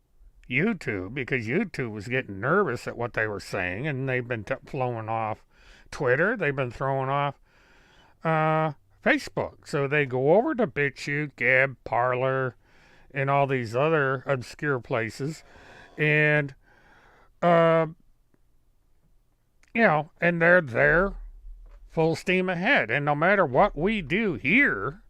[SPEAKER 1] YouTube because YouTube was getting nervous at what they were saying, and they've been thrown off Twitter. They've been thrown off Facebook. So they go over to BitChute, Gab, Parler, and all these other obscure places, and and they're there full steam ahead. And no matter what we do here,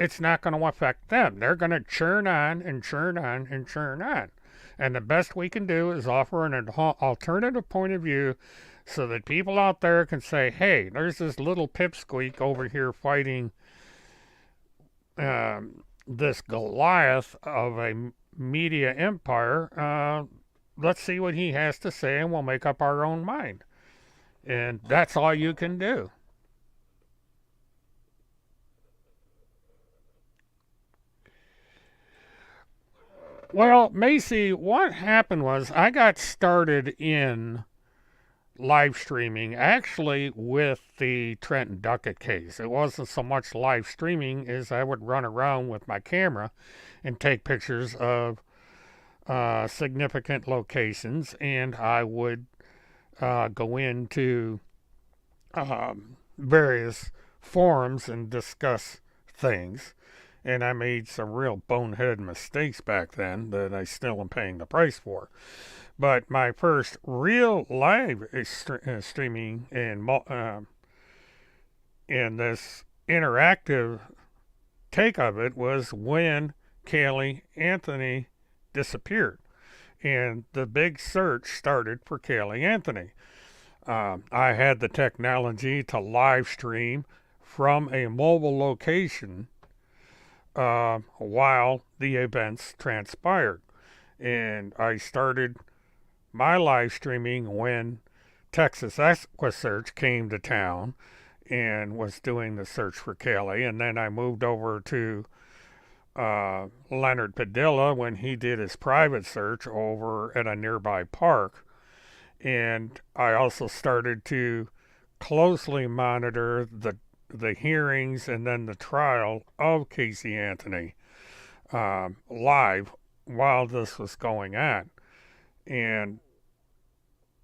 [SPEAKER 1] it's not going to affect them. They're going to churn on and churn on and churn on. And the best we can do is offer an alternative point of view, so that people out there can say, hey, there's this little pipsqueak over here fighting this Goliath of a media empire. Let's see what he has to say, and we'll make up our own mind. And that's all you can do. Well, Macy, what happened was I got started in live streaming actually with the Trenton Duckett case. It wasn't so much live streaming as I would run around with my camera and take pictures of significant locations, and I would go into various forums and discuss things. And I made some real boneheaded mistakes back then that I still am paying the price for. But my first real live streaming and And this interactive take of it was when Caylee Anthony disappeared. And the big search started for Caylee Anthony. I had the technology to live stream from a mobile location while the events transpired. And I started my live streaming when Texas EquiSearch came to town and was doing the search for Caylee. And then I moved over to Leonard Padilla when he did his private search over at a nearby park. And I also started to closely monitor the hearings and then the trial of Casey Anthony live while this was going on. And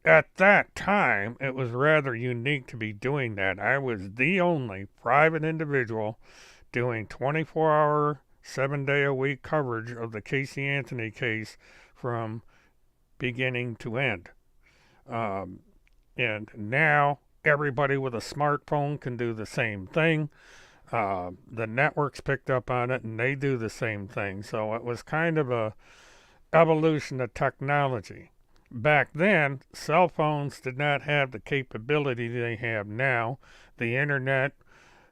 [SPEAKER 1] at that time, it was rather unique to be doing that. I was the only private individual doing 24-hour, 7-day-a-week coverage of the Casey Anthony case from beginning to end. And now everybody with a smartphone can do the same thing. The networks picked up on it and they do the same thing. So it was kind of a evolution of technology. Back then, cell phones did not have the capability they have now. The internet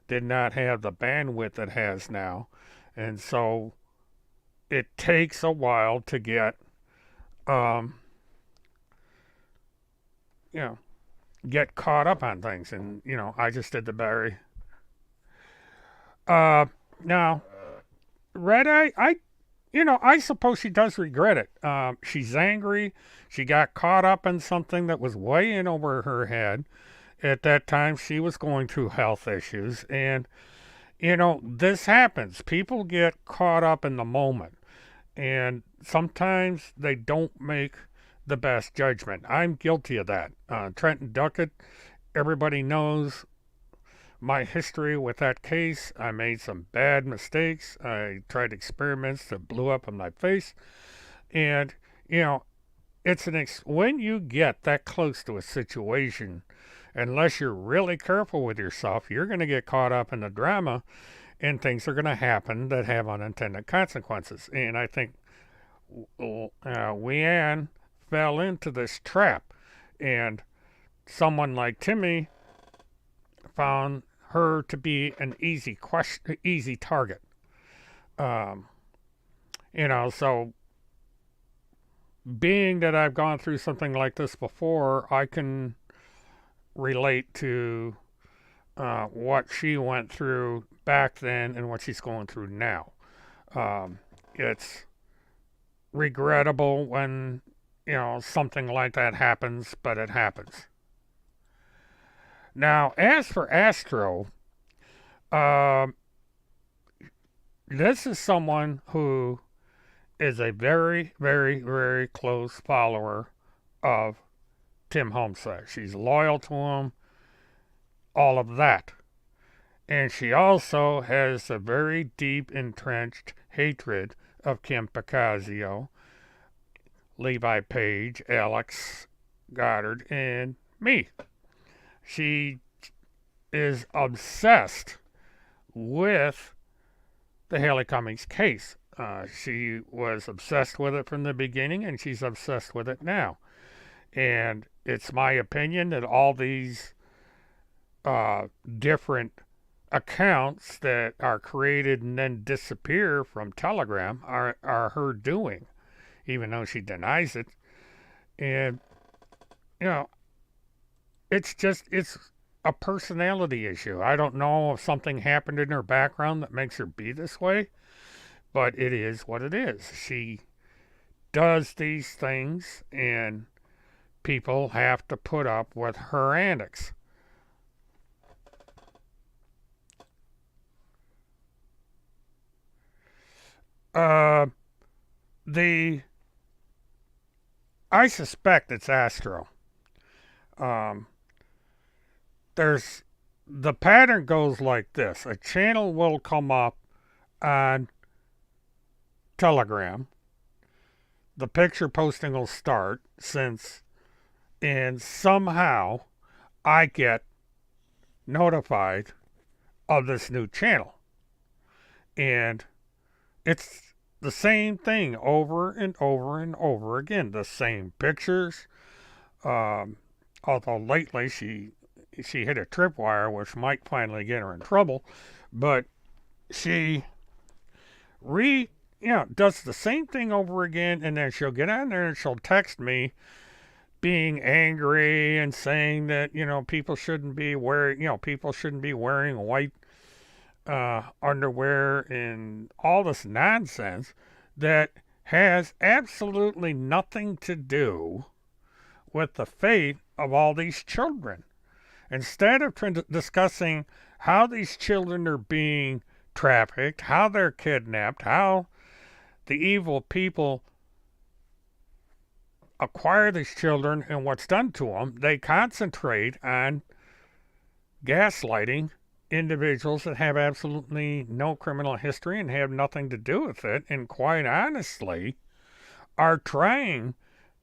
[SPEAKER 1] did not have the bandwidth it has now. And so it takes a while to get, get caught up on things. And, I just did the Barry. Now, Red Eye, I suppose she does regret it. She's angry. She got caught up in something that was way in over her head. At that time, she was going through health issues. And, this happens. People get caught up in the moment. And sometimes they don't make the best judgment. I'm guilty of that. Trenton Duckett, everybody knows my history with that case. I made some bad mistakes. I tried experiments that blew up in my face. And, it's when you get that close to a situation, unless you're really careful with yourself, you're going to get caught up in the drama and things are going to happen that have unintended consequences. And I think Wayanne fell into this trap. And someone like Timmy found her to be an easy target. So being that I've gone through something like this before, I can relate to what she went through back then and what she's going through now. It's regrettable when, something like that happens, but it happens. Now, as for Astro, this is someone who is a very, very, very close follower of Tim Holmseth. She's loyal to him, all of that. And she also has a very deep, entrenched hatred of Kim Pickazio, Levi Page, Alex Goddard, and me. She is obsessed with the Haleigh Cummings case. She was obsessed with it from the beginning, and she's obsessed with it now. And it's my opinion that all these different accounts that are created and then disappear from Telegram are her doing, even though she denies it. And, it's a personality issue. I don't know if something happened in her background that makes her be this way, but it is what it is. She does these things, and people have to put up with her antics. I suspect it's Astro. The pattern goes like this. A channel will come up on Telegram. The picture posting will start and somehow I get notified of this new channel. And it's the same thing over and over and over again. The same pictures. Although lately she hit a tripwire, which might finally get her in trouble. But she does the same thing over again, and then she'll get on there and she'll text me being angry and saying that people shouldn't be wearing white underwear and all this nonsense that has absolutely nothing to do with the fate of all these children. Instead of discussing how these children are being trafficked, how they're kidnapped, how the evil people acquire these children and what's done to them, they concentrate on gaslighting individuals that have absolutely no criminal history and have nothing to do with it, and quite honestly are trying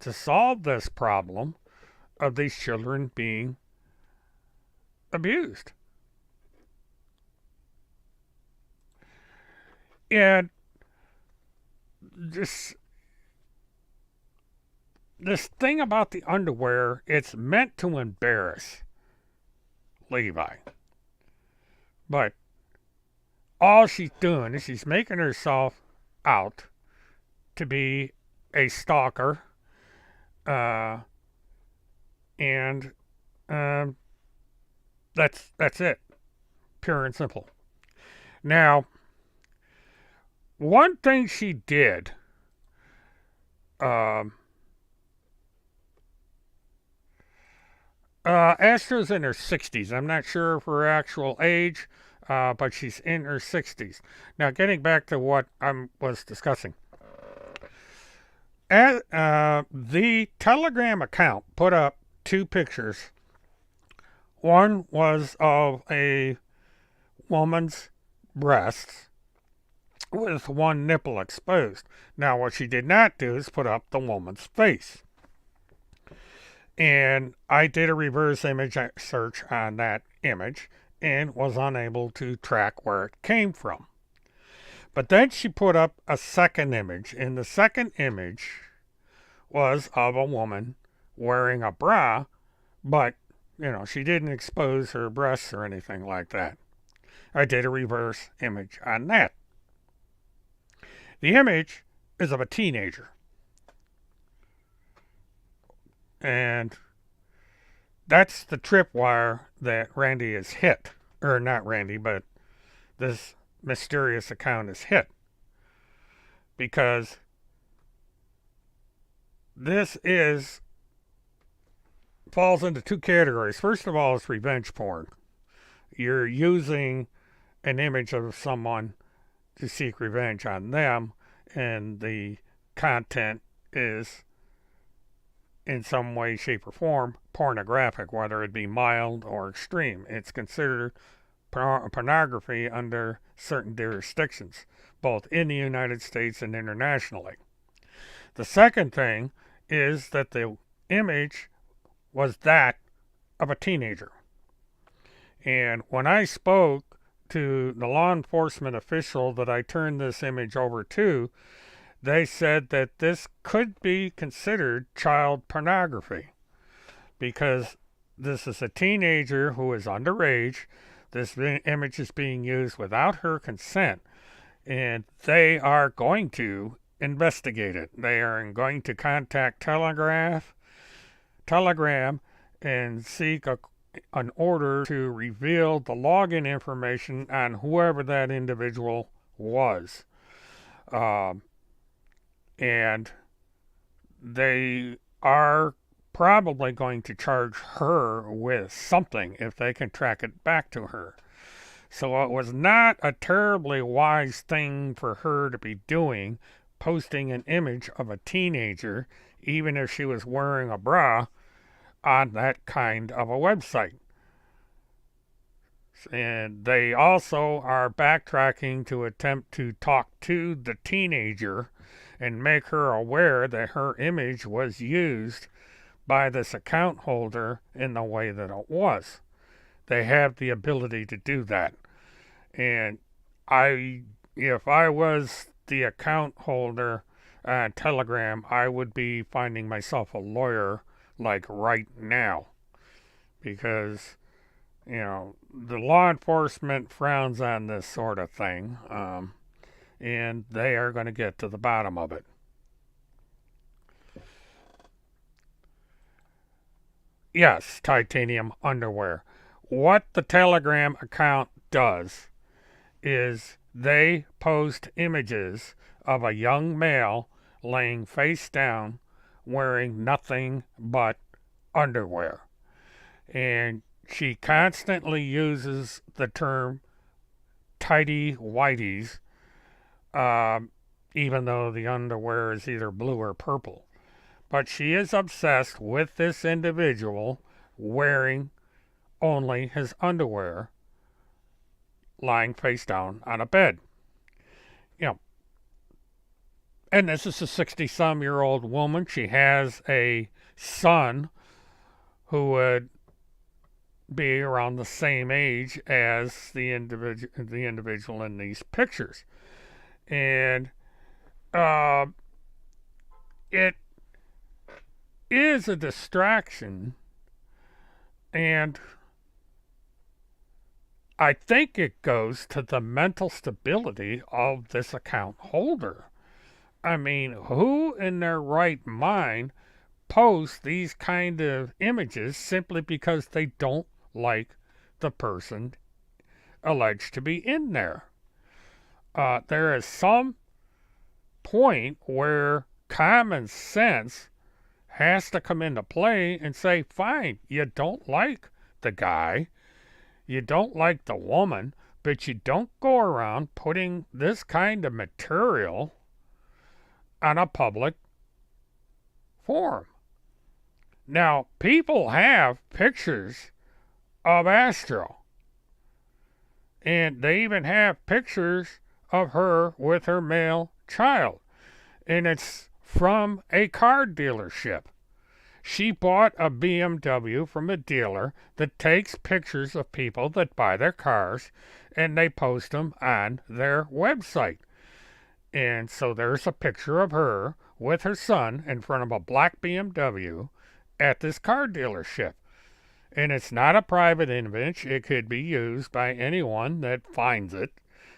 [SPEAKER 1] to solve this problem of these children being abused. And this thing about the underwear, it's meant to embarrass Levi. But all she's doing is she's making herself out to be a stalker. And that's it. Pure and simple. Now, one thing she did, Astra's in her 60s. I'm not sure of her actual age, but she's in her 60s. Now, getting back to what I was discussing. The Telegram account put up two pictures. One was of a woman's breasts with one nipple exposed. Now, what she did not do is put up the woman's face. And I did a reverse image search on that image and was unable to track where it came from. But then she put up a second image, and the second image was of a woman wearing a bra, but, she didn't expose her breasts or anything like that. I did a reverse image on that. The image is of a teenager. And that's the tripwire that Randy has hit. Or not Randy, but this mysterious account is hit. Because this falls into two categories. First of all, it's revenge porn. You're using an image of someone to seek revenge on them, and the content is in some way, shape, or form pornographic, whether it be mild or extreme. It's considered pornography under certain jurisdictions, both in the United States and internationally. The second thing is that the image was that of a teenager. And when I spoke to the law enforcement official that I turned this image over to, they said that this could be considered child pornography because this is a teenager who is underage. This image is being used without her consent, and they are going to investigate it. They are going to contact Telegram and seek an order to reveal the login information on whoever that individual was. And they are probably going to charge her with something if they can track it back to her. So it was not a terribly wise thing for her to be doing, posting an image of a teenager, even if she was wearing a bra, on that kind of a website. And they also are backtracking to attempt to talk to the teenager and make her aware that her image was used by this account holder in the way that it was. They have the ability to do that. And if I was the account holder on Telegram, I would be finding myself a lawyer like right now, because the law enforcement frowns on this sort of thing, and they are going to get to the bottom of it. Yes, titanium underwear. What the Telegram account does is they post images of a young male laying face down wearing nothing but underwear. And she constantly uses the term tidy whities, even though the underwear is either blue or purple. But she is obsessed with this individual wearing only his underwear, lying face down on a bed. And this is a 60-some-year-old woman. She has a son who would be around the same age as the individual in these pictures. And it is a distraction, and I think it goes to the mental stability of this account holder. I mean, who in their right mind posts these kind of images simply because they don't like the person alleged to be in there? There is some point where common sense has to come into play and say, fine, you don't like the guy, you don't like the woman, but you don't go around putting this kind of material on a public forum. Now, people have pictures of Astro, and they even have pictures of her with her male child, and it's from a car dealership. She bought a BMW from a dealer that takes pictures of people that buy their cars, and they post them on their website. And so there's a picture of her with her son in front of a black BMW at this car dealership. And it's not a private image. It could be used by anyone that finds it.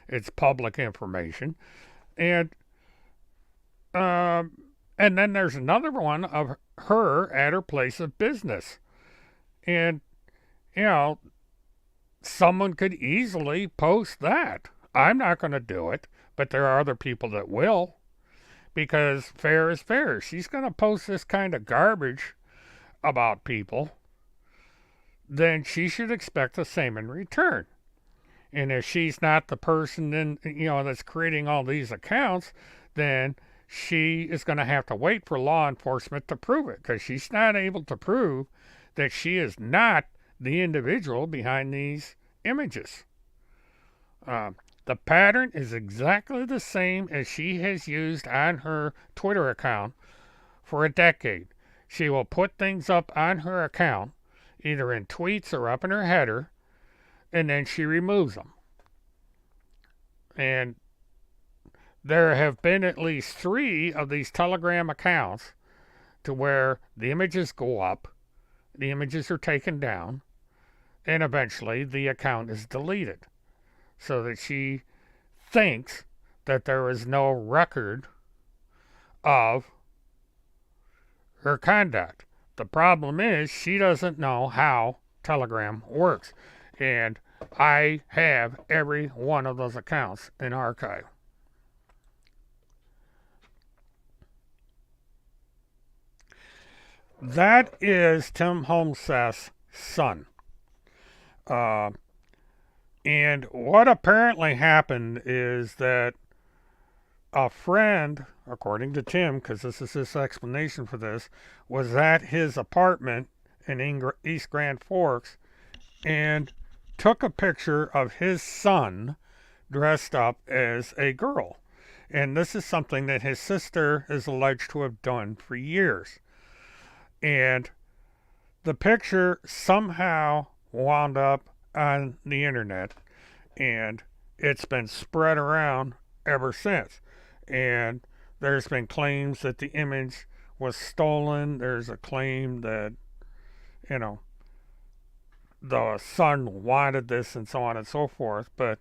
[SPEAKER 1] It's public information. And then there's another one of her at her place of business. And, someone could easily post that. I'm not going to do it, but there are other people that will, because fair is fair. She's going to post this kind of garbage about people, then she should expect the same in return. And if she's not the person that's creating all these accounts, then she is going to have to wait for law enforcement to prove it, because she's not able to prove that she is not the individual behind these images. The pattern is exactly the same as she has used on her Twitter account for a decade. She will put things up on her account, either in tweets or up in her header, and then she removes them. And there have been at least 3 of these Telegram accounts to where the images go up, the images are taken down, and eventually the account is deleted, so that she thinks that there is no record of her conduct. The problem is she doesn't know how Telegram works, and I have every one of those accounts in archive. That is Tim Holmseth's son. And what apparently happened is that a friend, according to Tim, because this is his explanation for this, was at his apartment in East Grand Forks and took a picture of his son dressed up as a girl. And this is something that his sister is alleged to have done for years. And the picture somehow wound up on the internet, and it's been spread around ever since. And there's been claims that the image was stolen. There's a claim that, you know, the son wanted this and so on and so forth. But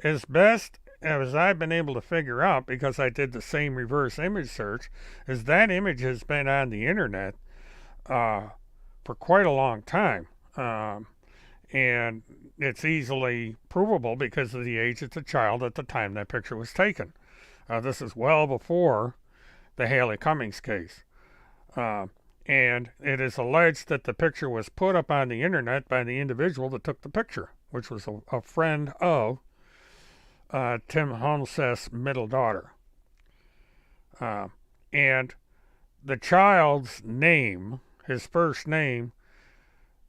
[SPEAKER 1] as best as I've been able to figure out, because I did the same reverse image search, is that image has been on the internet for quite a long time. And it's easily provable because of the age of the child at the time that picture was taken. This is well before the Haleigh Cummings case. And it is alleged that the picture was put up on the internet by the individual that took the picture, which was a friend of Tim Holmseth's middle daughter. And the child's name, his first name,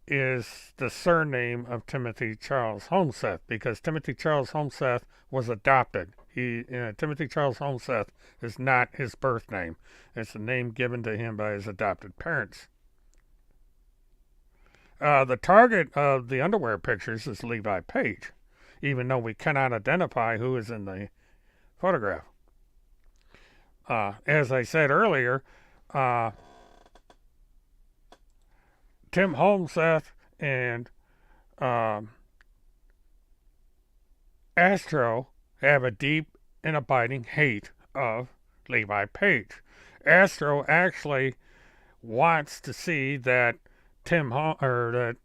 [SPEAKER 1] is the surname of Timothy Charles Holmseth, because Timothy Charles Holmseth was adopted. Timothy Charles Holmseth is not his birth name. It's a name given to him by his adopted parents. The target of the underwear pictures is Levi Page, even though we cannot identify who is in the photograph. As I said earlier, Tim Holmseth and Astro have a deep and abiding hate of Levi Page. Astro actually wants to see that that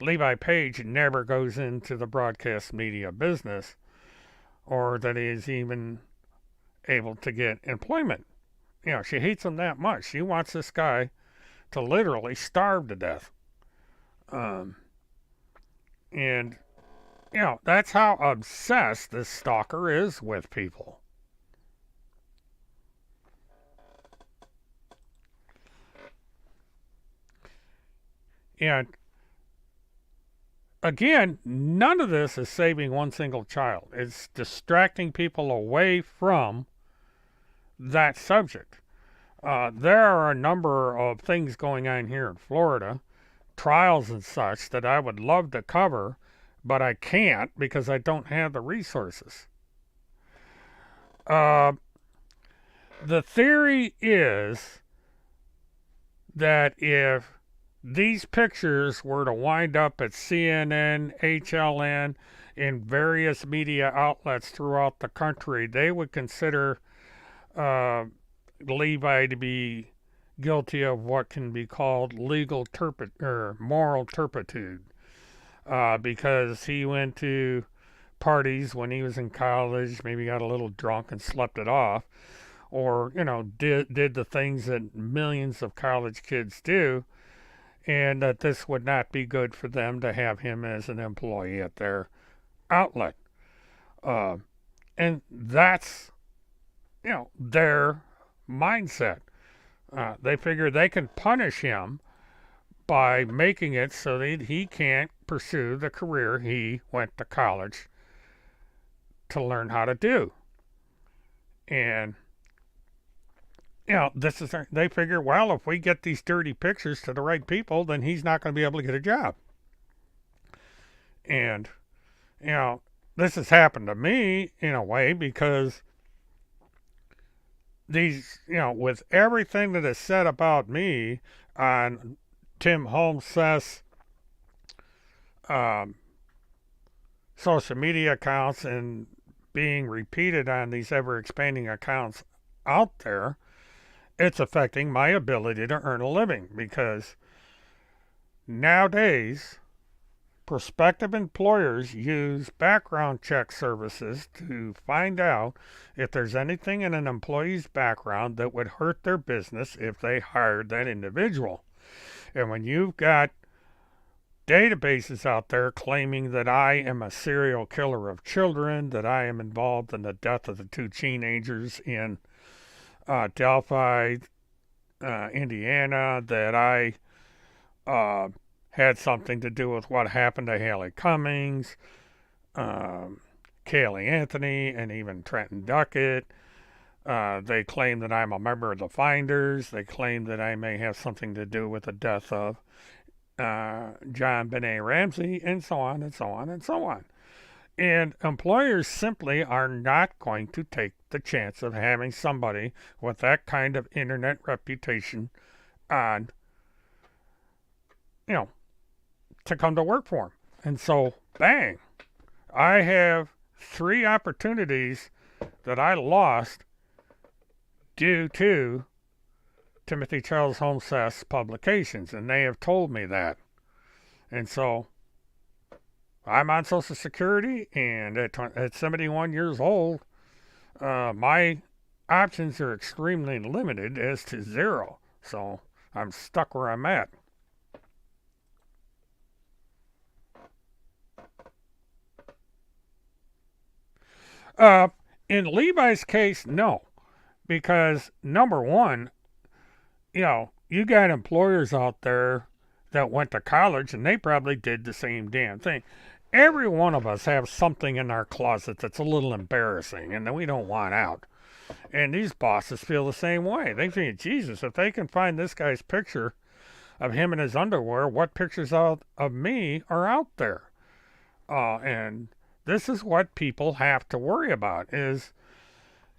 [SPEAKER 1] Levi Page never goes into the broadcast media business, or that he is even able to get employment. You know, she hates him that much. She wants this guy to literally starve to death. And, you know, that's how obsessed this stalker is with people. And, again, none of this is saving one single child. It's distracting people away from that subject. There are a number of things going on here in Florida, trials and such, that I would love to cover, but I can't because I don't have the resources. The theory is that if these pictures were to wind up at CNN, HLN, in various media outlets throughout the country, they would consider Levi to be guilty of what can be called moral turpitude, because he went to parties when he was in college, maybe got a little drunk and slept it off, or, you know, did the things that millions of college kids do, and that this would not be good for them to have him as an employee at their outlet. And that's, you know, their mindset. They figure they can punish him by making it so that he can't pursue the career he went to college to learn how to do. And, you know, they figure, well, if we get these dirty pictures to the right people, then he's not going to be able to get a job. And, you know, this has happened to me in a way because these, you know, with everything that is said about me on Tim Holmseth's social media accounts and being repeated on these ever-expanding accounts out there, it's affecting my ability to earn a living, because nowadays prospective employers use background check services to find out if there's anything in an employee's background that would hurt their business if they hired that individual. And when you've got databases out there claiming that I am a serial killer of children, that I am involved in the death of the two teenagers in Delphi, Indiana, that I had something to do with what happened to Haleigh Cummings, Kaylee Anthony, and even Trenton Duckett. They claim that I'm a member of the Finders. They claim that I may have something to do with the death of John Benet Ramsey, and so on and so on and so on. And employers simply are not going to take the chance of having somebody with that kind of internet reputation on, you know, to come to work for them. And so, bang, I have 3 opportunities that I lost due to Timothy Charles Holmseth's publications, and they have told me that. And so, I'm on Social Security, and at 71 years old, my options are extremely limited as to 0. So I'm stuck where I'm at. In Levi's case, no. Because, number one, you got employers out there that went to college, and they probably did the same damn thing. Every one of us have something in our closet that's a little embarrassing and that we don't want out. And these bosses feel the same way. They think, Jesus, if they can find this guy's picture of him in his underwear, what pictures of me are out there? And this is what people have to worry about is,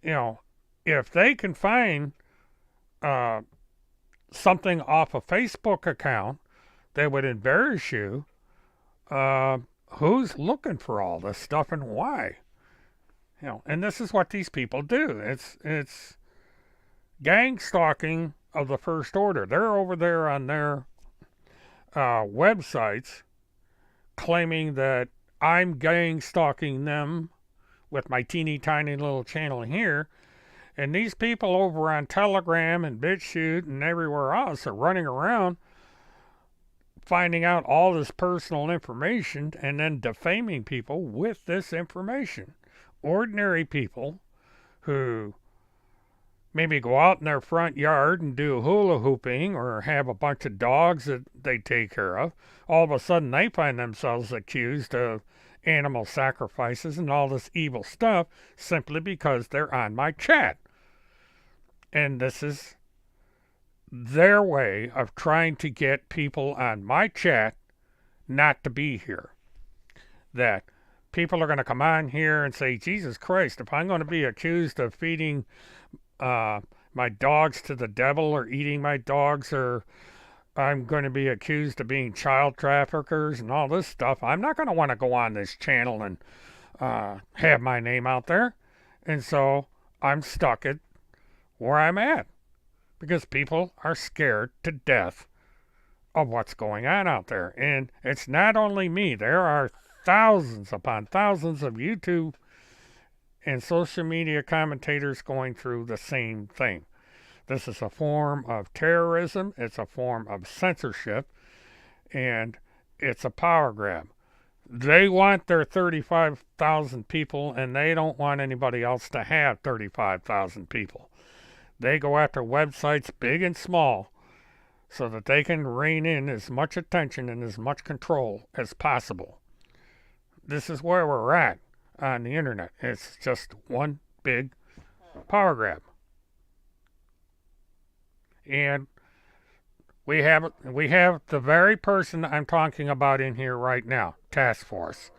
[SPEAKER 1] if they can find something off a Facebook account that would embarrass you, who's looking for all this stuff and why? And this is what these people do. It's gang stalking of the first order. They're over there on their websites claiming that I'm gang stalking them with my teeny tiny little channel here. And these people over on Telegram and BitChute and everywhere else are running around finding out all this personal information and then defaming people with this information. Ordinary people who maybe go out in their front yard and do hula hooping or have a bunch of dogs that they take care of, all of a sudden they find themselves accused of animal sacrifices and all this evil stuff simply because they're on my chat. And this is their way of trying to get people on my chat not to be here. That people are going to come on here and say, Jesus Christ, if I'm going to be accused of feeding my dogs to the devil or eating my dogs, or I'm going to be accused of being child traffickers and all this stuff, I'm not going to want to go on this channel and have my name out there. And so I'm stuck at where I'm at because people are scared to death of what's going on out there. And it's not only me. There are thousands upon thousands of YouTube and social media commentators going through the same thing. This is a form of terrorism. It's a form of censorship. And it's a power grab. They want their 35,000 people, and they don't want anybody else to have 35,000 people. They go after websites big and small so that they can rein in as much attention and as much control as possible. This is where we're at on the internet. It's just one big power grab. And we have the very person I'm talking about in here right now, Task Force.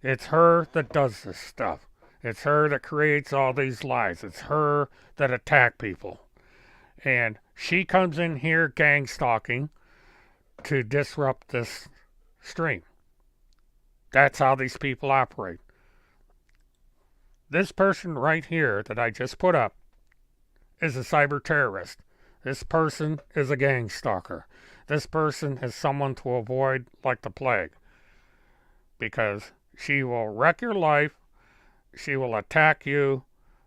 [SPEAKER 1] It's her that does this stuff. It's her that creates all these lies. It's her that attack people. And she comes in here gang stalking to disrupt this stream. That's how these people operate. This person right here that I just put up is a cyber terrorist. This person is a gang stalker. This person is someone to avoid like the plague. Because she will wreck your life. She will attack you.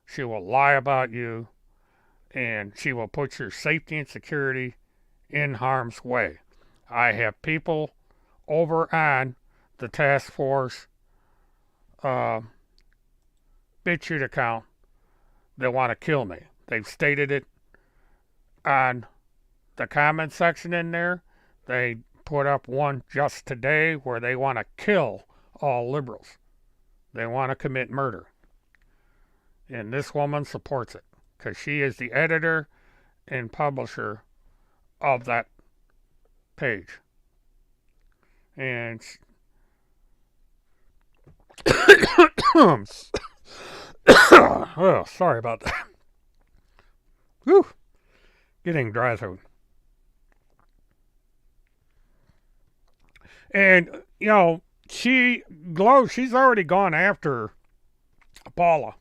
[SPEAKER 1] She will lie about you. And she will put your safety and security in harm's way. I have people over on the Task Force BitChute account that want to kill me. They've stated it on the comment section in there. They put up one just today where they want to kill all liberals. They want to commit murder. And this woman supports it because she is the editor and publisher of that page. And Oh, sorry about that. Whew, getting dry throat. And, she's already gone after Paula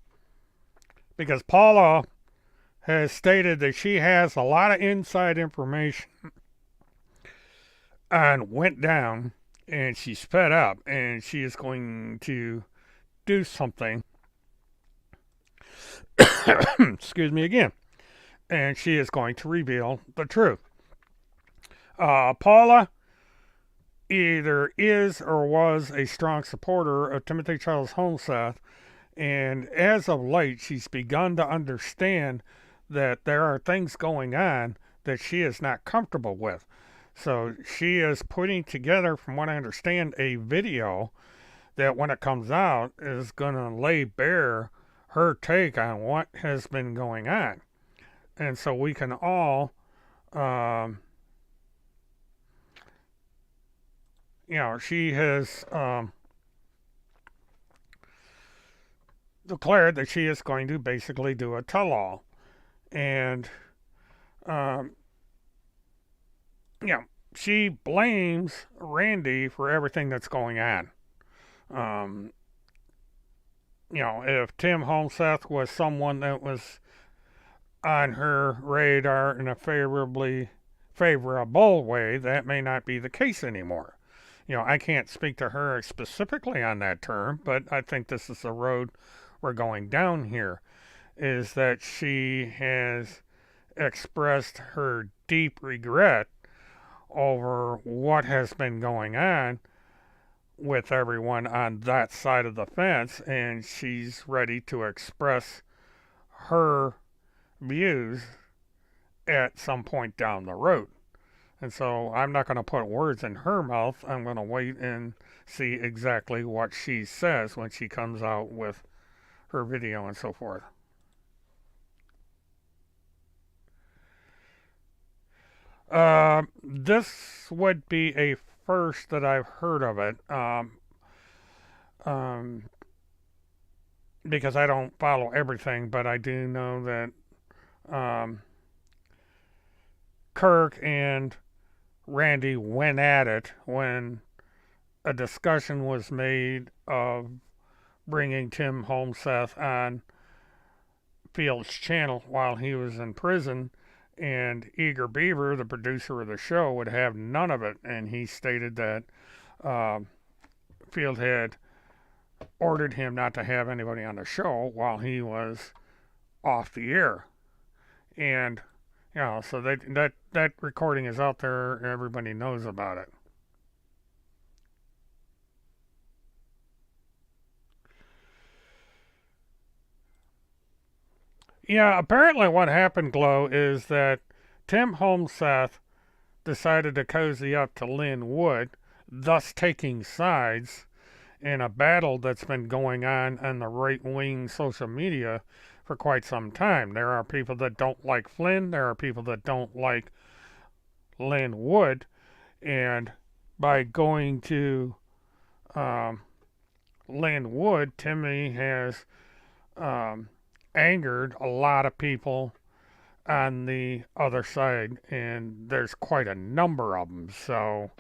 [SPEAKER 1] because Paula has stated that she has a lot of inside information on Went Down, and she's fed up and she is going to do something. Excuse me again. And she is going to reveal the truth. Paula either is or was a strong supporter of Timothy Charles Holmseth, and as of late, she's begun to understand that there are things going on that she is not comfortable with. So she is putting together, from what I understand, a video that when it comes out is going to lay bare her take on what has been going on. And so we can all, she has declared that she is going to basically do a tell-all. And, um, she blames Randy for everything that's going on. Um, if Tim Holmseth was someone that was on her radar in a favorable way, that may not be the case anymore. I can't speak to her specifically on that term, but I think this is the road we're going down here, is that she has expressed her deep regret over what has been going on with everyone on that side of the fence, and she's ready to express her views at some point down the road. And so I'm not going to put words in her mouth. I'm going to wait and see exactly what she says when she comes out with her video and so forth. This would be a first that I've heard of it, because I don't follow everything, but I do know that Kirk and Randy went at it when a discussion was made of bringing Tim Holmseth on Field's channel while he was in prison, and Eager Beaver, the producer of the show, would have none of it, and he stated that Field had ordered him not to have anybody on the show while he was off the air. And so that recording is out there. Everybody knows about it. Yeah, apparently what happened, Glow, is that Tim Holmseth decided to cozy up to Lynn Wood, thus taking sides in a battle that's been going on the right-wing social media for quite some time. There are people that don't like Flynn. There are people that don't like Lynn Wood. And by going to Lynn Wood, Timmy has angered a lot of people on the other side. And there's quite a number of them. So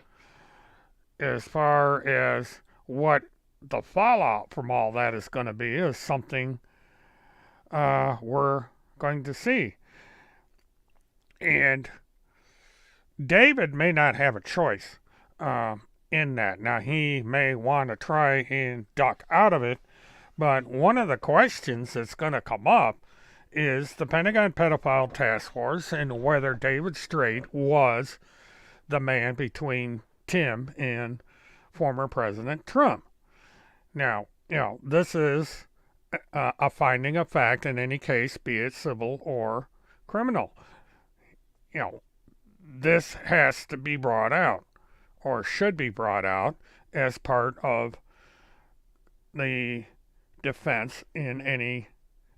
[SPEAKER 1] as far as what the fallout from all that is going to be is something we're going to see. And David may not have a choice in that. Now, he may want to try and duck out of it, but one of the questions that's going to come up is the Pentagon Pedophile Task Force and whether David Strait was the man between Tim and former President Trump. Now, this is a finding of fact in any case, be it civil or criminal. This has to be brought out, or should be brought out, as part of the defense in any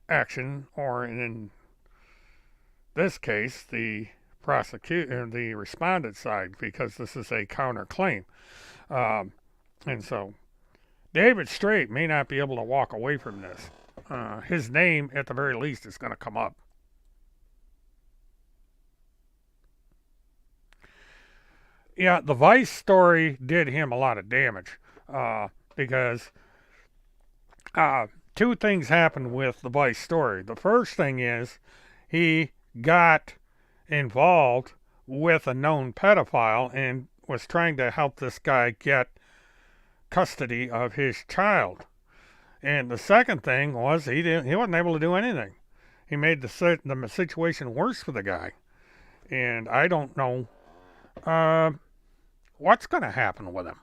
[SPEAKER 1] action, or in this case, the respondent side, because this is a counterclaim. And so David Strait may not be able to walk away from this. His name, at the very least, is going to come up. Yeah, the Vice story did him a lot of damage because two things happened with the Vice story. The first thing is he got involved with a known pedophile and was trying to help this guy get custody of his child. And the second thing was he wasn't able to do anything. He made the situation worse for the guy. And I don't know what's going to happen with him.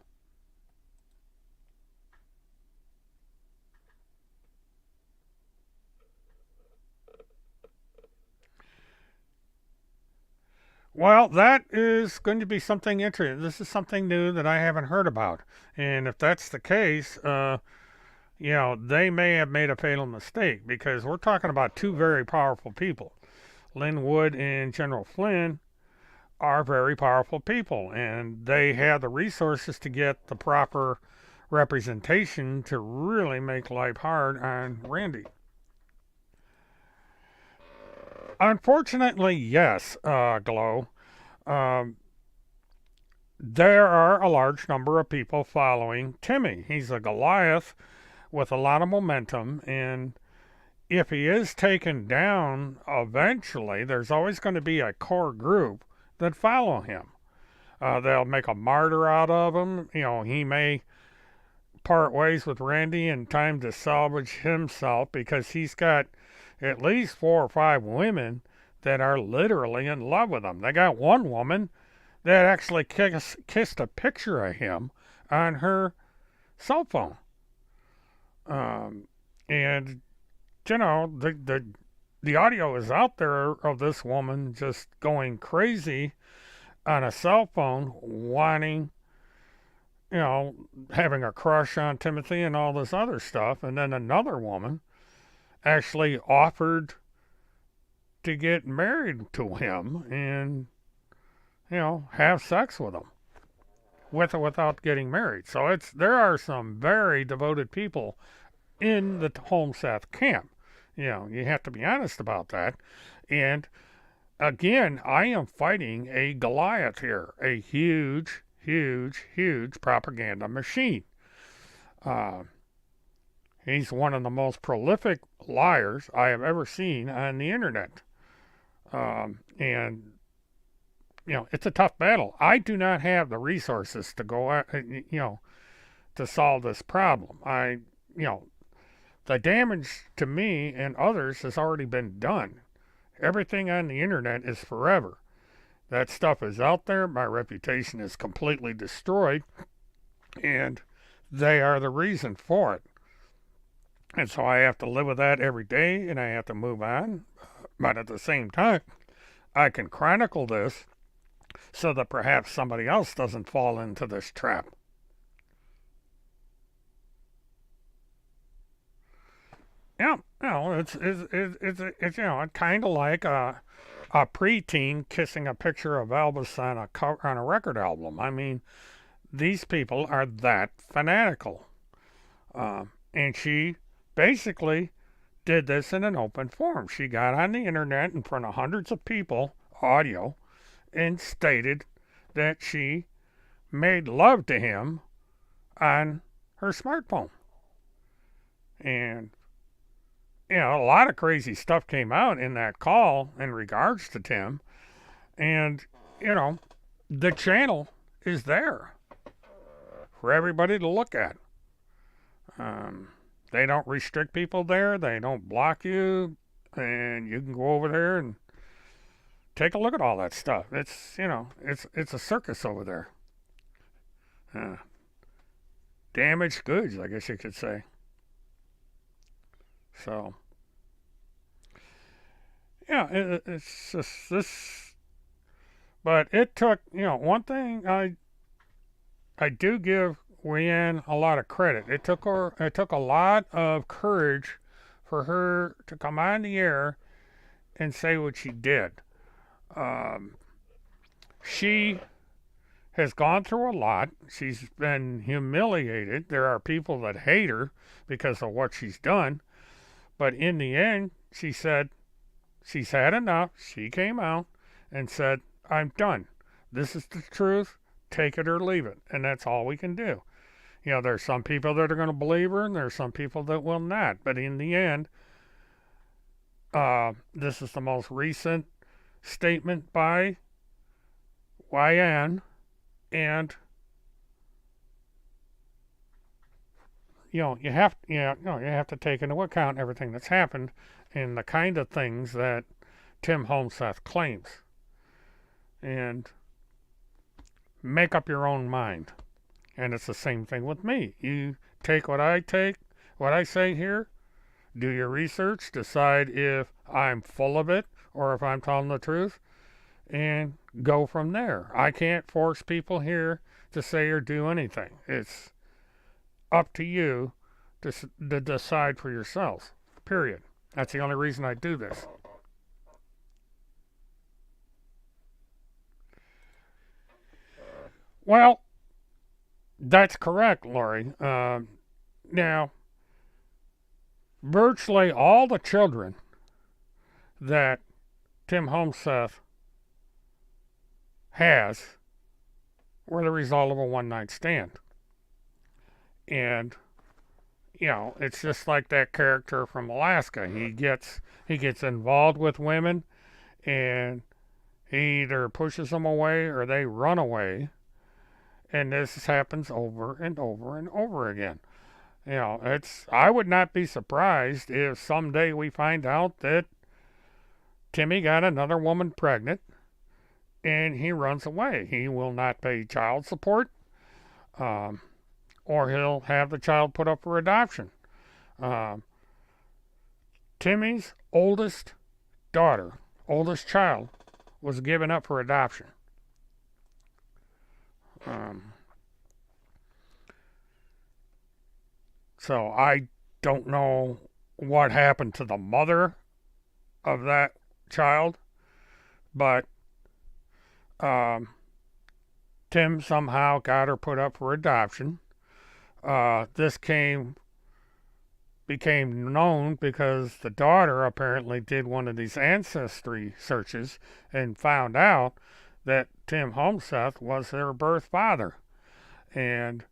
[SPEAKER 1] Well, that is going to be something interesting. This is something new that I haven't heard about. And if that's the case, they may have made a fatal mistake because we're talking about two very powerful people. Lynn Wood and General Flynn are very powerful people, and they have the resources to get the proper representation to really make life hard on Randy. Unfortunately, yes, Glow. There are a large number of people following Timmy. He's a Goliath with a lot of momentum, and if he is taken down eventually, there's always going to be a core group that follow him. They'll make a martyr out of him. He may part ways with Randy in time to salvage himself because he's got at least 4 or 5 women that are literally in love with him. They got one woman that actually kissed a picture of him on her cell phone. And the audio is out there of this woman just going crazy on a cell phone, wanting, having a crush on Timothy and all this other stuff. And then another woman actually offered to get married to him and, have sex with him, with or without getting married. So there are some very devoted people in the Holmseth camp. You have to be honest about that. And again, I am fighting a Goliath here, a huge, huge, huge propaganda machine. He's one of the most prolific liars I have ever seen on the internet. And it's a tough battle. I do not have the resources to go, to solve this problem. The damage to me and others has already been done. Everything on the internet is forever. That stuff is out there. My reputation is completely destroyed. And they are the reason for it. And so I have to live with that every day, and I have to move on. But at the same time, I can chronicle this so that perhaps somebody else doesn't fall into this trap. Yeah, it's kind of like a preteen kissing a picture of Elvis on a record album. I mean, these people are that fanatical. And she basically did this in an open forum. She got on the internet in front of hundreds of people, audio, and stated that she made love to him on her smartphone. And, a lot of crazy stuff came out in that call in regards to Tim. And, the channel is there for everybody to look at. They don't restrict people there. They don't block you. And you can go over there and take a look at all that stuff. It's, it's a circus over there. Damaged goods, I guess you could say. So, yeah, it's just this. But it took, one thing I do give Wayanne a lot of credit. It took a lot of courage for her to come on the air and say what she did. She has gone through a lot. She's been humiliated. There are people that hate her because of what she's done. But in the end, she said she's had enough. She came out and said, I'm done. This is the truth. Take it or leave it. And that's all we can do. You know, there's some people that are going to believe her, and there's some people that will not. But in the end, this is the most recent statement by Wayanne, and you have to take into account everything that's happened and the kind of things that Tim Holmseth claims, and make up your own mind. And it's the same thing with me. You take what I say here, do your research, decide if I'm full of it or if I'm telling the truth, and go from there. I can't force people here to say or do anything. It's up to you to decide for yourselves, period. That's the only reason I do this. Well, that's correct, Lori. Now, virtually all the children that Tim Holmseth has were the result of a one-night stand. And, it's just like that character from Alaska. He gets involved with women, and he either pushes them away or they run away. And this happens over and over and over again. I would not be surprised if someday we find out that Timmy got another woman pregnant and he runs away. He will not pay child support, or he'll have the child put up for adoption. Timmy's oldest child, was given up for adoption. So I don't know what happened to the mother of that child, but Tim somehow got her put up for adoption. This became known because the daughter apparently did one of these ancestry searches and found out that Tim Holmseth was her birth father. And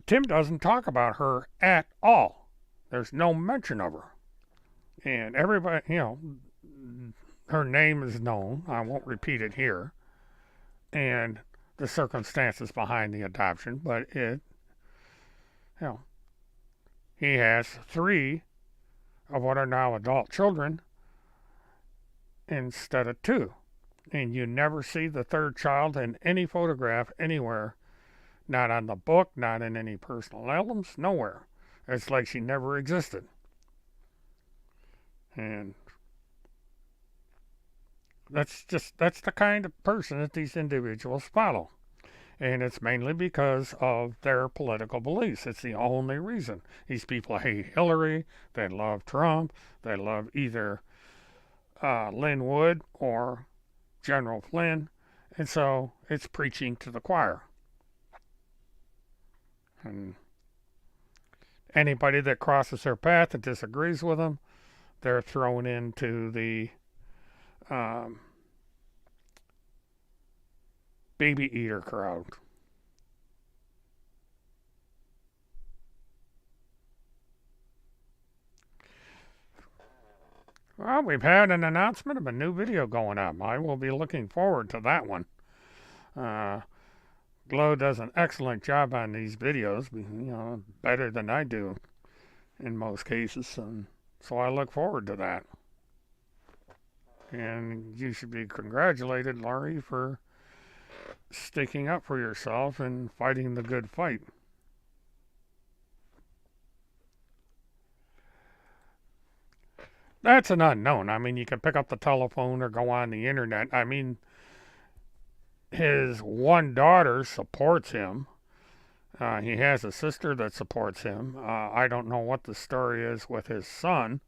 [SPEAKER 1] Tim doesn't talk about her at all. There's no mention of her. And everybody, her name is known. I won't repeat it here. And the circumstances behind the adoption, but he has 3 of what are now adult children instead of 2. And you never see the 3rd child in any photograph anywhere. Not on the book, not in any personal albums, nowhere. It's like she never existed. And that's the kind of person that these individuals follow. And it's mainly because of their political beliefs. It's the only reason. These people hate Hillary, they love Trump, they love either Lynn Wood or General Flynn, and so it's preaching to the choir. And anybody that crosses their path that disagrees with them, they're thrown into the baby eater crowd. Well, we've had an announcement of a new video going up. I will be looking forward to that one. Glow does an excellent job on these videos, better than I do in most cases, and so I look forward to that. And you should be congratulated, Laurie, for sticking up for yourself and fighting the good fight. That's an unknown. I mean, you can pick up the telephone or go on the internet. I mean, his one daughter supports him. He has a sister that supports him. I don't know what the story is with his son.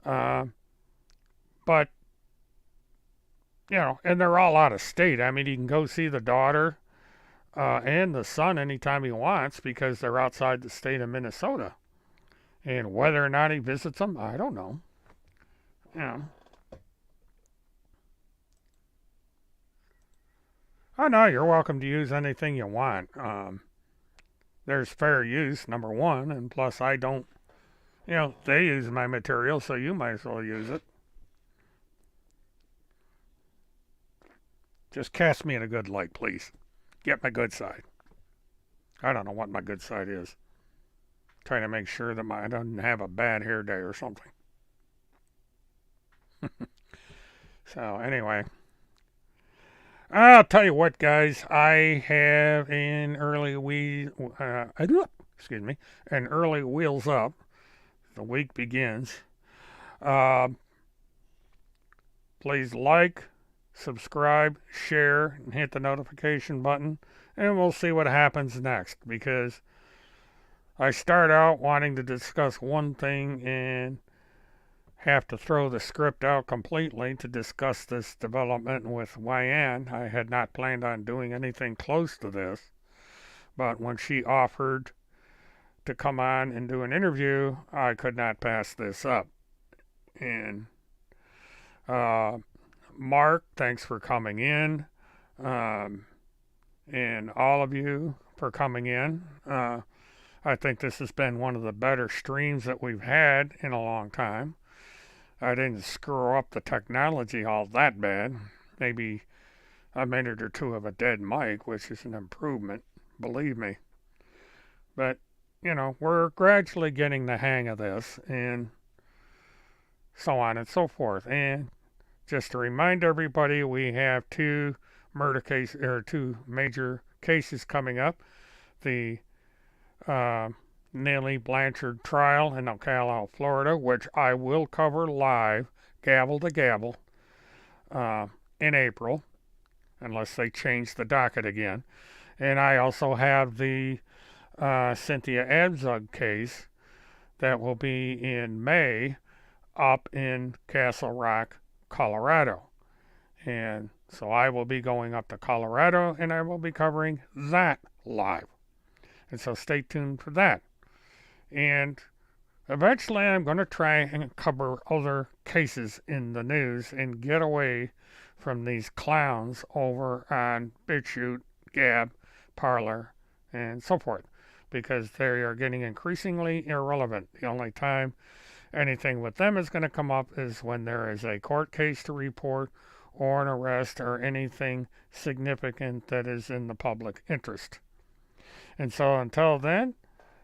[SPEAKER 1] But and they're all out of state. I mean, he can go see the daughter and the son anytime he wants because they're outside the state of Minnesota. And whether or not he visits them, I don't know. Yeah. Oh no, you're welcome to use anything you want. There's fair use, number one, and plus I don't, they use my material, so you might as well use it. Just cast me in a good light, please. Get my good side. I don't know what my good side is. Trying to make sure that I don't have a bad hair day or something. So anyway, I'll tell you what, guys. I have an an early wheels up. The week begins. Uh, Please like, subscribe, share, and hit the notification button, and we'll see what happens next. Because I start out wanting to discuss one thing and have to throw the script out completely to discuss this development with Wayanne. I had not planned on doing anything close to this, but when she offered to come on and do an interview, I could not pass this up. And Mark, thanks for coming in, and all of you for coming in. I think this has been one of the better streams that we've had in a long time. I didn't screw up the technology all that bad. Maybe a minute or two of a dead mic, which is an improvement, believe me. But, we're gradually getting the hang of this, and so on and so forth. And just to remind everybody, we have two major cases coming up. The Nellie Blanchard trial in Ocala, Florida, which I will cover live, gavel to gavel, in April, unless they change the docket again. And I also have the Cynthia Abzug case that will be in May up in Castle Rock, Colorado. And so I will be going up to Colorado and I will be covering that live. And so stay tuned for that. And eventually I'm going to try and cover other cases in the news and get away from these clowns over on BitChute, Gab, Parler, and so forth, because they are getting increasingly irrelevant. The only time anything with them is going to come up is when there is a court case to report or an arrest or anything significant that is in the public interest. And so until then,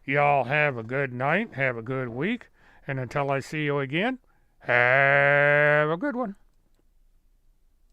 [SPEAKER 1] y'all have a good night, have a good week, and until I see you again, have a good one.